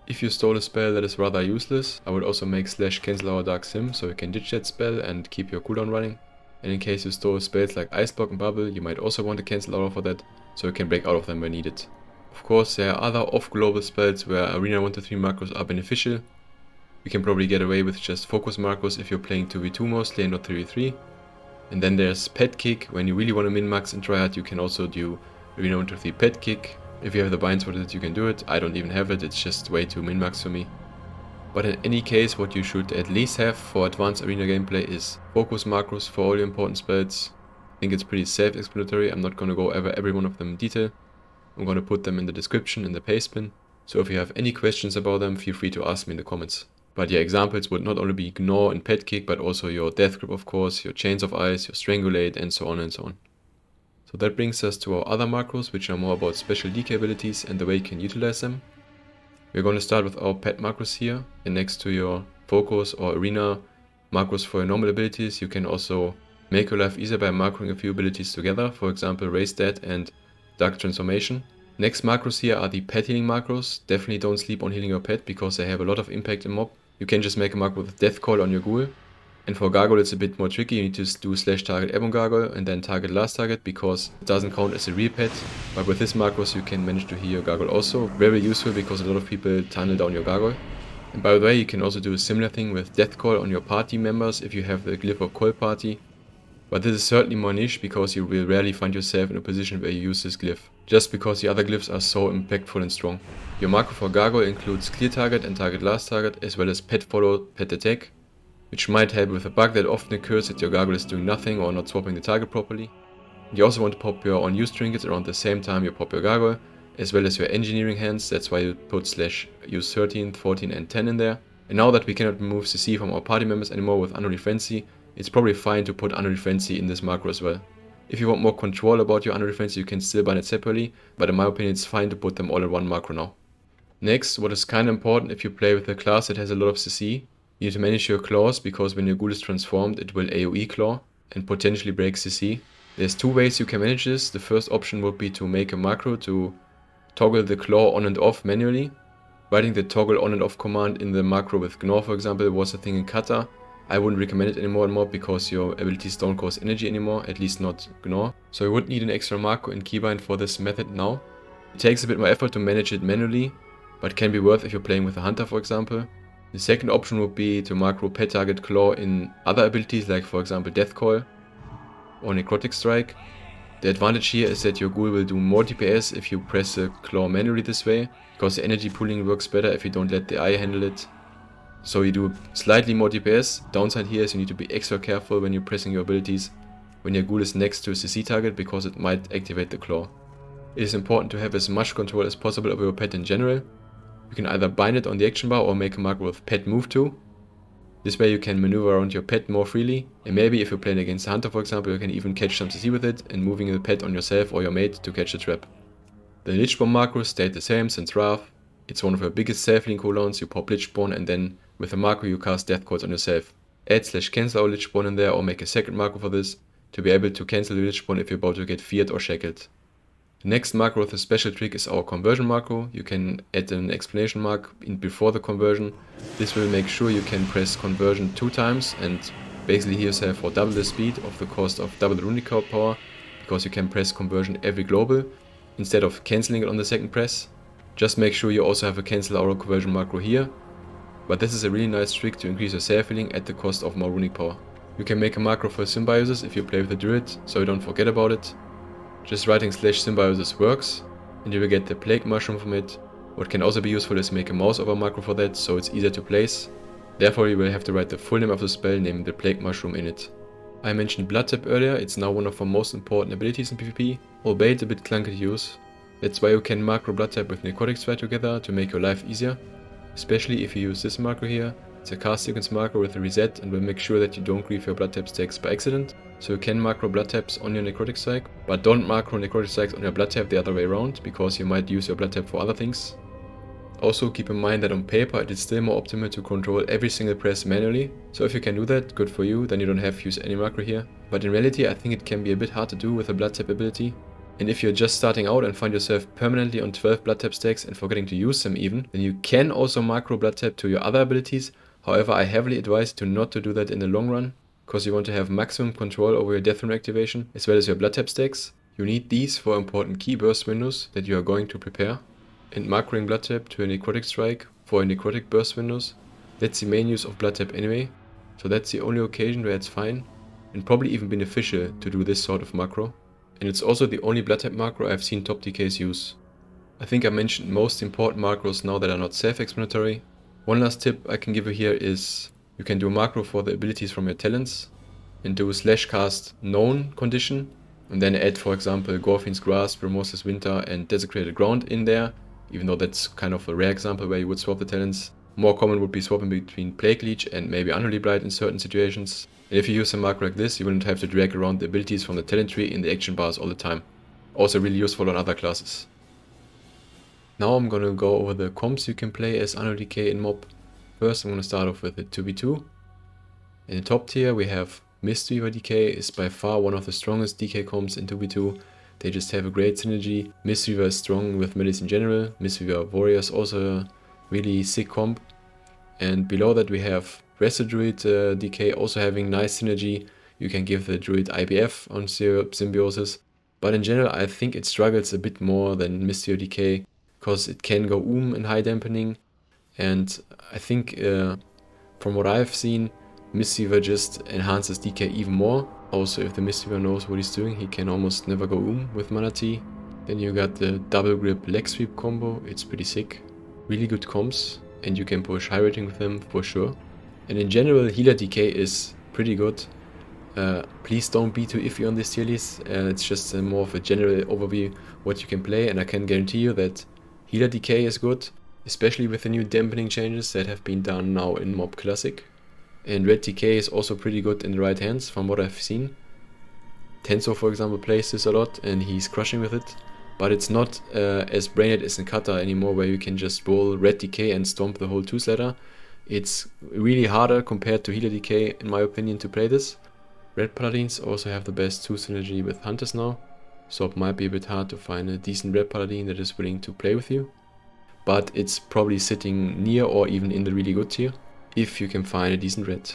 Speaker 1: If you stole a spell that is rather useless, I would also make / cancel our Dark Sim so you can ditch that spell and keep your cooldown running. And in case you stole spells like Ice Block and Bubble, you might also want to cancel aura for that, so you can break out of them when needed. Of course, there are other off-global spells where Arena 1-3 macros are beneficial. You can probably get away with just focus macros if you're playing 2v2 mostly and not 3v3. And then there's Pet Kick. When you really want to min-max in tryhard, you can also do Arena 1-3 Pet Kick. If you have the binds for it, you can do it. I don't even have it, it's just way too min-max for me. But in any case, what you should at least have for advanced Arena gameplay is focus macros for all your important spells. I think it's pretty self-explanatory. I'm not going to go over every one of them in detail. I'm going to put them in the description in the paste bin. So if you have any questions about them, feel free to ask me in the comments. But yeah, examples would not only be Gnaw and Pet Kick, but also your Death Grip of course, your Chains of Ice, your Strangulate, and so on and so on. So that brings us to our other macros, which are more about special DK abilities and the way you can utilize them. We're going to start with our pet macros here, and next to your focus or arena macros for your normal abilities, you can also make your life easier by macroing a few abilities together, for example Raise Dead and Dark Transformation. Next macros here are the pet healing macros. Definitely don't sleep on healing your pet because they have a lot of impact in Mob. You can just make a macro with Death Call on your ghoul. And for Gargoyle it's a bit more tricky, you need to do /target Airborne Gargoyle and then target last target because it doesn't count as a real pet. But with this macros you can manage to heal your Gargoyle also. Very useful because a lot of people tunnel down your Gargoyle. And by the way, you can also do a similar thing with Death Call on your party members if you have the Glyph of Coil party. But this is certainly more niche because you will rarely find yourself in a position where you use this glyph, just because the other glyphs are so impactful and strong. Your macro for Gargoyle includes clear target and target last target, as well as pet follow, pet attack. which might help with a bug that often occurs that your gargoyle is doing nothing or not swapping the target properly. You also want to pop your unused trinkets around the same time you pop your gargoyle, as well as your engineering hands. That's why you put /use 13, 14 and 10 in there. And now that we cannot remove CC from our party members anymore with Unholy Frenzy, it's probably fine to put Unholy Frenzy in this macro as well. If you want more control about your Unholy Frenzy, you can still bind it separately, but in my opinion it's fine to put them all in one macro now. Next, what is kinda important if you play with a class that has a lot of CC, you need to manage your claws, because when your ghoul is transformed it will AoE claw and potentially break CC. There's two ways you can manage this. The first option would be to make a macro to toggle the claw on and off manually. Writing the toggle on and off command in the macro with Gnaw, for example, was a thing in Kata. I wouldn't recommend it anymore in Mob because your abilities don't cost energy anymore, at least not Gnaw. So you would need an extra macro in keybind for this method now. It takes a bit more effort to manage it manually, but can be worth if you're playing with a hunter, for example. The second option would be to macro pet target claw in other abilities, like for example Death Coil or Necrotic Strike. The advantage here is that your ghoul will do more DPS if you press the claw manually this way, because the energy pooling works better if you don't let the eye handle it. So you do slightly more DPS. Downside here is you need to be extra careful when you're pressing your abilities when your ghoul is next to a CC target, because it might activate the claw. It is important to have as much control as possible over your pet in general. You can either bind it on the action bar or make a macro with pet move to. This way you can maneuver around your pet more freely, and maybe if you're playing against a hunter, for example, you can even catch some CC with it and moving the pet on yourself or your mate to catch the trap. The Lich Bomb macro stayed the same since Wrath. It's one of your biggest self-healing cooldowns. You pop Lich Spawn and then with a macro you cast Death Coils on yourself. Add/cancel our Lich Spawn in there or make a second macro for this to be able to cancel the Lich Spawn if you're about to get feared or shackled. The next macro with a special trick is our conversion macro. You can add an exclamation mark in before the conversion. This will make sure you can press conversion 2 times and basically heal yourself for double the speed of the cost of double the runic power, because you can press conversion every global instead of cancelling it on the second press. Just make sure you also have a cancel aura conversion macro here, but this is a really nice trick to increase your self healing at the cost of more runic power. You can make a macro for Symbiosis if you play with a druid, so you don't forget about it. Just writing /symbiosis works, and you will get the plague mushroom from it. What can also be useful is make a mouse over macro for that, so it's easier to place. Therefore you will have to write the full name of the spell, naming the plague mushroom in it. I mentioned Blood Tap earlier. It's now one of our most important abilities in PvP, albeit a bit clunky to use. That's why you can macro Blood Tap with Necrotic Strike together to make your life easier, especially if you use this macro here. It's a cast sequence macro with a reset and will make sure that you don't grief your Blood Tap stacks by accident. So you can macro Blood Taps on your Necrotic Strike, but don't macro Necrotic Strikes on your Blood Tap the other way around, because you might use your Blood Tap for other things. Also keep in mind that on paper it is still more optimal to control every single press manually, so if you can do that, good for you, then you don't have to use any macro here. But in reality I think it can be a bit hard to do with a Blood Tap ability. And if you're just starting out and find yourself permanently on 12 Blood Tap stacks and forgetting to use them even, then you can also macro Blood Tap to your other abilities. However, I heavily advise you not to do that in the long run, because you want to have maximum control over your Death Rune activation as well as your Blood Tap stacks. You need these for important key burst windows that you are going to prepare. And macroing Blood Tap to a Necrotic Strike for a Necrotic burst windows, that's the main use of Blood Tap anyway, so that's the only occasion where it's fine and probably even beneficial to do this sort of macro. And it's also the only Blood Tap macro I've seen top DKs use. I think I mentioned most important macros now that are not self-explanatory. One last tip I can give you here is you can do a macro for the abilities from your talents and do a /cast known condition and then add, for example, Gorfin's Grasp, Remorseless Winter and Desecrated Ground in there, even though that's kind of a rare example where you would swap the talents. More common would be swapping between Plague Leech and maybe Unholy Blight in certain situations. And if you use a macro like this, you wouldn't have to drag around the abilities from the talent tree in the action bars all the time. Also really useful on other classes. Now I'm gonna go over the comps you can play as Unholy DK in Mob. First I'm gonna start off with the 2v2. In the top tier we have Mistweaver DK is by far one of the strongest DK comps in 2v2. They just have a great synergy. Mistweaver is strong with melee in general. Mistweaver Warrior is also a really sick comp. And below that we have Resto Druid DK also having nice synergy. You can give the Druid IBF on Symbiosis. But in general I think it struggles a bit more than Mistweaver DK, because it can go in high dampening. And I think from what I've seen, Mistweaver just enhances DK even more. Also, if the Mistweaver knows what he's doing, he can almost never go with Mana Tea. Then you got the double grip leg sweep combo. It's pretty sick. Really good comps, and you can push high rating with them for sure. And in general, healer DK is pretty good. Please don't be too iffy on this tier list. It's just more of a general overview what you can play, and I can guarantee you that healer DK is good, especially with the new dampening changes that have been done now in Mob Classic. And red DK is also pretty good in the right hands from what I've seen. Tenso, for example, plays this a lot and he's crushing with it, but it's not as brained as in Kata anymore, where you can just roll red DK and stomp the whole 2-slider. It's really harder compared to healer DK, in my opinion, to play this. Red Paladins also have the best 2 synergy with Hunters now, so it might be a bit hard to find a decent Red Paladin that is willing to play with you. But it's probably sitting near or even in the really good tier, if you can find a decent red.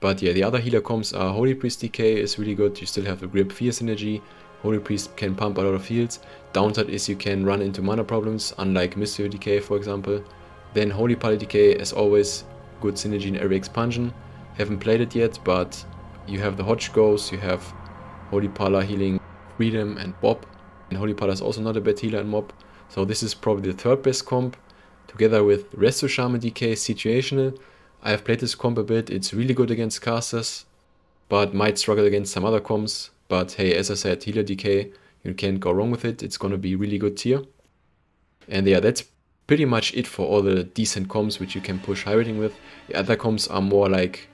Speaker 1: But yeah, the other healer comps are Holy Priest DK is really good, you still have the Grip Fear synergy. Holy Priest can pump a lot of heals. Downside is you can run into mana problems, unlike Mystery DK for example. Then Holy Pally DK, as always, good synergy in every expansion. Haven't played it yet, but you have the Hodge Ghost, you have Holy Pala healing Freedom and Bob. And Holy Pala is also not a bad healer in Mob. So this is probably the third best comp, together with Resto Shaman DK situational. I have played this comp a bit, it's really good against casters, but might struggle against some other comps. But hey, as I said, healer DK, you can't go wrong with it, it's gonna be really good tier. And yeah, that's pretty much it for all the decent comps which you can push high rating with. The other comps are more like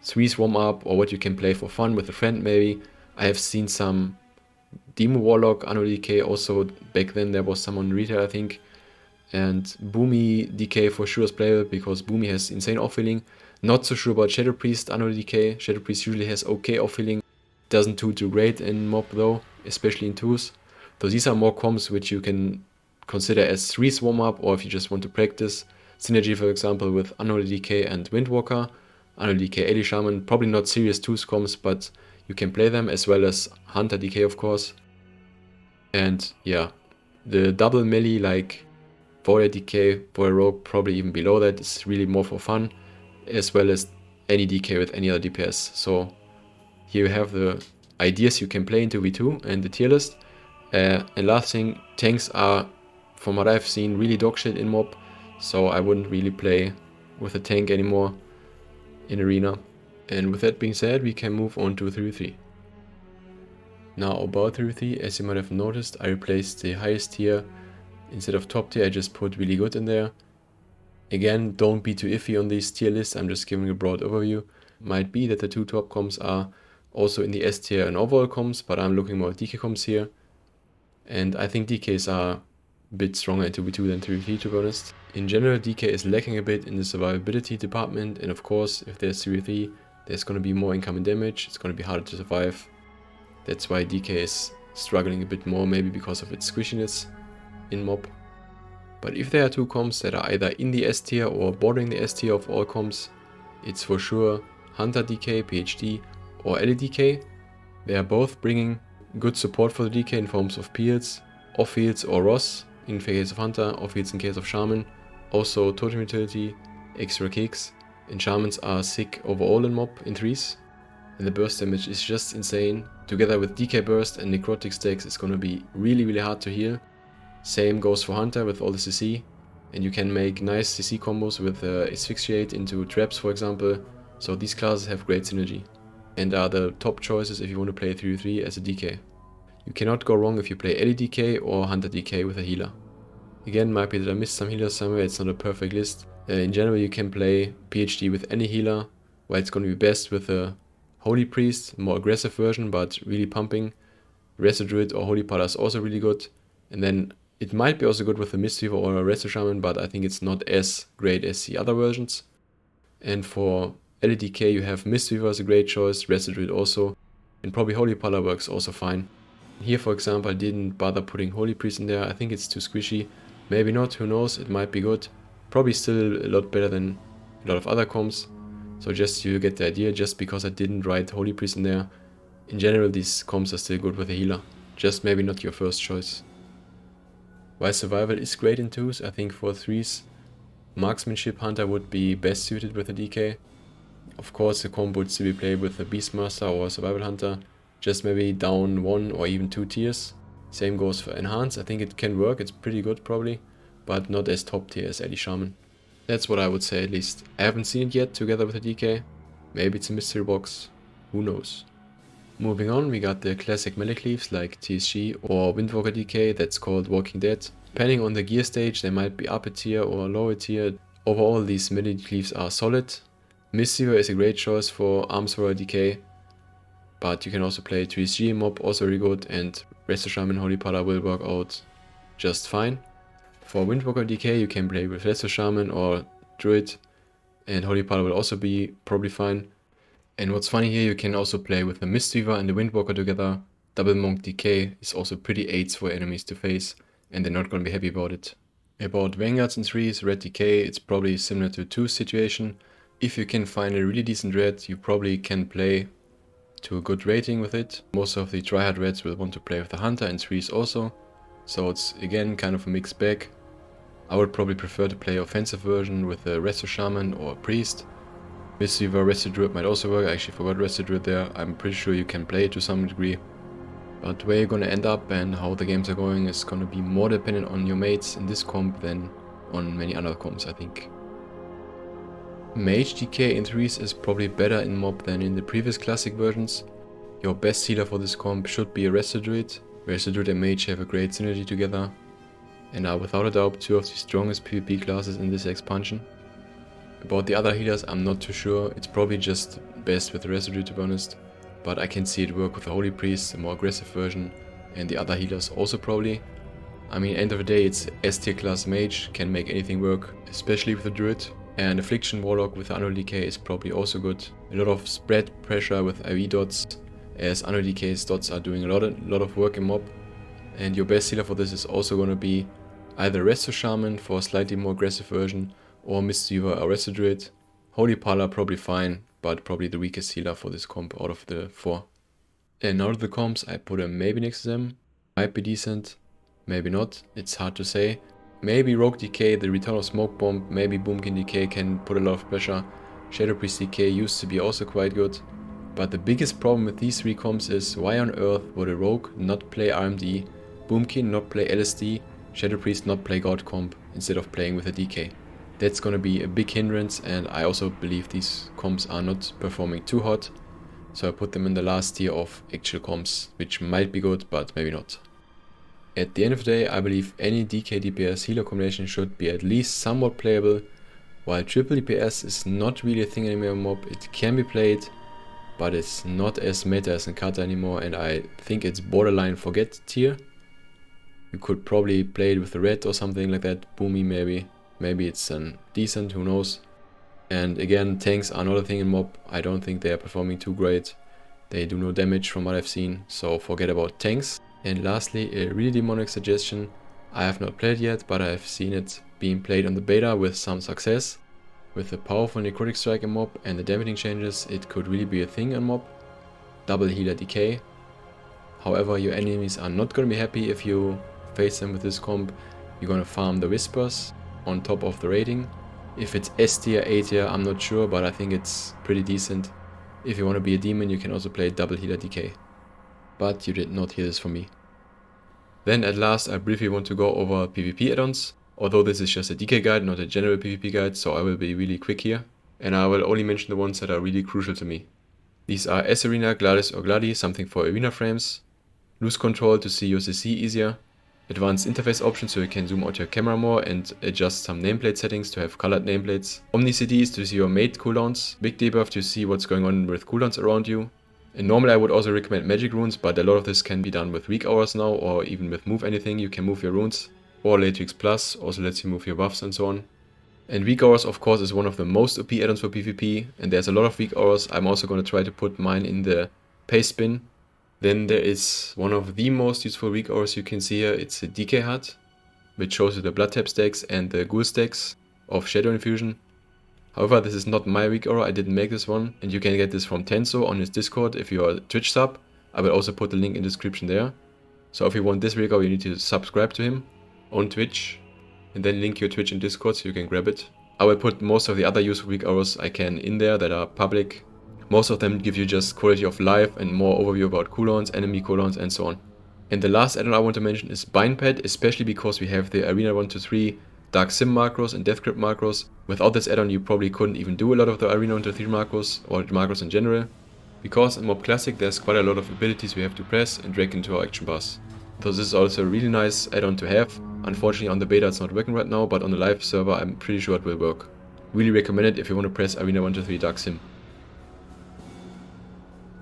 Speaker 1: 3's warm up or what you can play for fun with a friend maybe. I have seen some Demon Warlock, Unholy DK, also back then there was some on retail I think. And Boomy DK for sure is playable because Boomy has insane off-healing. Not so sure about Shadow Priest, Unholy DK. Shadow Priest usually has okay off-healing. Doesn't do too great in Mob though, especially in 2s. So these are more comps which you can consider as 3's warm up, or if you just want to practice. Synergy for example with Unholy DK and Windwalker. Unholy DK, Eli Shaman, probably not serious 2's comps, but you can play them, as well as Hunter DK of course. And yeah, the double melee like Warrior DK, Warrior Rogue, probably even below that, is really more for fun, as well as any DK with any other DPS. So here you have the ideas you can play into V2 and the tier list. And last thing, tanks are, from what I've seen, really dog shit in Mob, so I wouldn't really play with a tank anymore in Arena. And with that being said, we can move on to 3v3. Now about 3v3, as you might have noticed, I replaced the highest tier. Instead of top tier, I just put really good in there. Again, don't be too iffy on these tier lists, I'm just giving a broad overview. Might be that the 2 top comps are also in the S tier and overall comps, but I'm looking more at DK comps here. And I think DKs are a bit stronger in 2v2 than 3v3 to be honest. In general, DK is lacking a bit in the survivability department, and of course, if there's 3v3, there's going to be more incoming damage, it's going to be harder to survive. That's why DK is struggling a bit more, maybe because of its squishiness in Mob. But if there are 2 comps that are either in the S tier or bordering the S tier of all comps, it's for sure Hunter DK, PhD or Ellie DK. They are both bringing good support for the DK in forms of peels, off-heals or Ross in case of Hunter, off-heals in case of Shaman, also totem utility, extra kicks, and Shamans are sick overall in Mob in 3s. And the burst damage is just insane. Together with DK burst and necrotic stacks, it's gonna be really hard to heal. Same goes for Hunter with all the CC, and you can make nice CC combos with Asphyxiate into traps for example, so these classes have great synergy, and are the top choices if you want to play 3v3 as a DK. You cannot go wrong if you play Ellie DK or Hunter DK with a healer. Again, might be that I missed some healers somewhere, it's not a perfect list. In general you can play PhD with any healer, while it's going to be best with a Holy Priest, more aggressive version but really pumping. Resto Druid or Holy Pala is also really good, and then it might be also good with a Mistweaver or a Resto Shaman, but I think it's not as great as the other versions. And for LDK you have Mistweaver as a great choice, Resto Druid also, and probably Holy Pala works also fine. Here for example I didn't bother putting Holy Priest in there, I think it's too squishy. Maybe not, who knows, it might be good. Probably still a lot better than a lot of other comps. So just you get the idea, just because I didn't write Holy Priest in there, in general these comps are still good with a healer. Just maybe not your first choice. While survival is great in 2s, I think for 3s, Marksmanship Hunter would be best suited with a DK. Of course the combo would still be played with a Beastmaster or a Survival Hunter, just maybe down 1 or even 2 tiers. Same goes for Enhance, I think it can work, it's pretty good probably, but not as top tier as Ellie Shaman. That's what I would say at least. I haven't seen it yet together with the DK. Maybe it's a mystery box. Who knows? Moving on, we got the classic melee Glyphs like TSG or Windwalker DK that's called Walking Dead. Depending on the gear stage, they might be up a tier or lower a tier. Overall, these melee Glyphs are solid. Mistweaver is a great choice for Arms Warrior DK, but you can also play TSG Mob, also very good, and Resto Shaman Holy Pala will work out just fine. For Windwalker DK, you can play with Resto Shaman or Druid, and Holy Pala will also be probably fine. And what's funny here, you can also play with the Mistweaver and the Windwalker together. Double Monk DK is also pretty aids for enemies to face, and they're not going to be happy about it. About Vanguards and 3s, Red DK, it's probably similar to 2's situation. If you can find a really decent red, you probably can play to a good rating with it. Most of the tryhard reds will want to play with the Hunter and 3s also, so it's again kind of a mixed bag. I would probably prefer to play offensive version with a Resto Shaman or a Priest. Mistweaver Resto Druid might also work. I actually forgot Resto Druid there. I'm pretty sure you can play it to some degree. But where you're gonna end up and how the games are going is gonna be more dependent on your mates in this comp than on many other comps, I think. Mage DK in 3s is probably better in mob than in the previous classic versions. Your best healer for this comp should be a Resto Druid. Resto Druid and Mage have a great synergy together and are without a doubt two of the strongest PvP classes in this expansion. About the other healers, I'm not too sure. It's probably just best with the Resto Druid, to be honest. But I can see it work with the Holy Priest, a more aggressive version, and the other healers also probably. I mean, end of the day, it's S tier class Mage, can make anything work, especially with the Druid. And Affliction Warlock with Unholy DK is probably also good. A lot of spread pressure with AoE dots, as Unholy DK's dots are doing a lot of work in mob. And your best healer for this is also going to be either Resto Shaman for a slightly more aggressive version, or Mistweaver or Resto Druid. Holy Pala probably fine, but probably the weakest healer for this comp out of the 4. And out of the comps, I put a maybe next to them. Might be decent, maybe not, it's hard to say. Maybe Rogue DK, the Return of Smoke Bomb, maybe Boomkin DK can put a lot of pressure. Shadow Priest DK used to be also quite good. But the biggest problem with these 3 comps is why on earth would a Rogue not play RMD, Boomkin not play LSD, Shadow Priest not play God comp instead of playing with a DK. That's gonna be a big hindrance, and I also believe these comps are not performing too hot. So I put them in the last tier of actual comps, which might be good, but maybe not. At the end of the day, I believe any DK DPS healer combination should be at least somewhat playable. While triple DPS is not really a thing anymore in mob, it can be played, but it's not as meta as in Kata anymore, and I think it's borderline forget tier. You could probably play it with the red or something like that, Boomy maybe. Maybe it's decent, who knows. And again, tanks are not a thing in mob. I don't think they are performing too great. They do no damage from what I've seen, so forget about tanks. And lastly, a really demonic suggestion. I have not played yet, but I've seen it being played on the beta with some success. With the powerful Necrotic Strike in mob and the damaging changes, it could really be a thing in mob. Double healer DK. However, your enemies are not going to be happy if you face them with this comp. You're going to farm the Whispers on top of the rating. If it's S tier, A tier, I'm not sure, but I think it's pretty decent. If you want to be a demon, you can also play double healer DK. But you did not hear this from me. Then at last, I briefly want to go over PvP add-ons. Although this is just a DK guide, not a general PvP guide, so I will be really quick here. And I will only mention the ones that are really crucial to me. These are S-Arena, Gladys or Gladdy, something for arena frames. LoseControl to see your CC easier. Advanced interface options so you can zoom out your camera more and adjust some nameplate settings to have colored nameplates. OmniCDs to see your mate cooldowns. BigDebuffs to see what's going on with cooldowns around you. And normally I would also recommend MagicRunes, but a lot of this can be done with Weakauras now, or even with Move Anything, you can move your runes. Or Leatrix Plus also lets you move your buffs and so on. And Weakauras of course is one of the most OP add-ons for PvP, and there's a lot of Weakauras. I'm also going to try to put mine in the paste bin. Then there is one of the most useful Weakauras you can see here. It's a DK Hut, which shows you the Blood Tap stacks and the Ghoul stacks of Shadow Infusion. However, this is not my Weakaura, I didn't make this one, and you can get this from Tenso on his Discord if you are a Twitch sub. I will also put the link in the description there. So if you want this Weakaura, you need to subscribe to him on Twitch, and then link your Twitch and Discord so you can grab it. I will put most of the other useful Weakauras I can in there that are public. Most of them give you just quality of life and more overview about cooldowns, enemy cooldowns and so on. And the last add-on I want to mention is Bindpad, especially because we have the Arena 1 to 3 Dark Sim macros and Death Grip macros. Without this add-on you probably couldn't even do a lot of the Arena 1-3 macros, or the macros in general, because in Mob Classic there's quite a lot of abilities we have to press and drag into our action bars. So this is also a really nice add-on to have. Unfortunately on the beta it's not working right now, but on the live server I'm pretty sure it will work. Really recommend it if you want to press Arena 1-3 Dark Sim.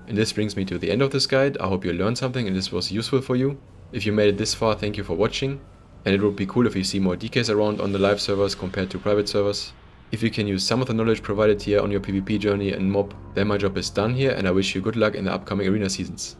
Speaker 1: And this brings me to the end of this guide. I hope you learned something and this was useful for you. If you made it this far, thank you for watching. And it would be cool if you see more DKs around on the live servers compared to private servers. If you can use some of the knowledge provided here on your PvP journey and mob, then my job is done here and I wish you good luck in the upcoming arena seasons.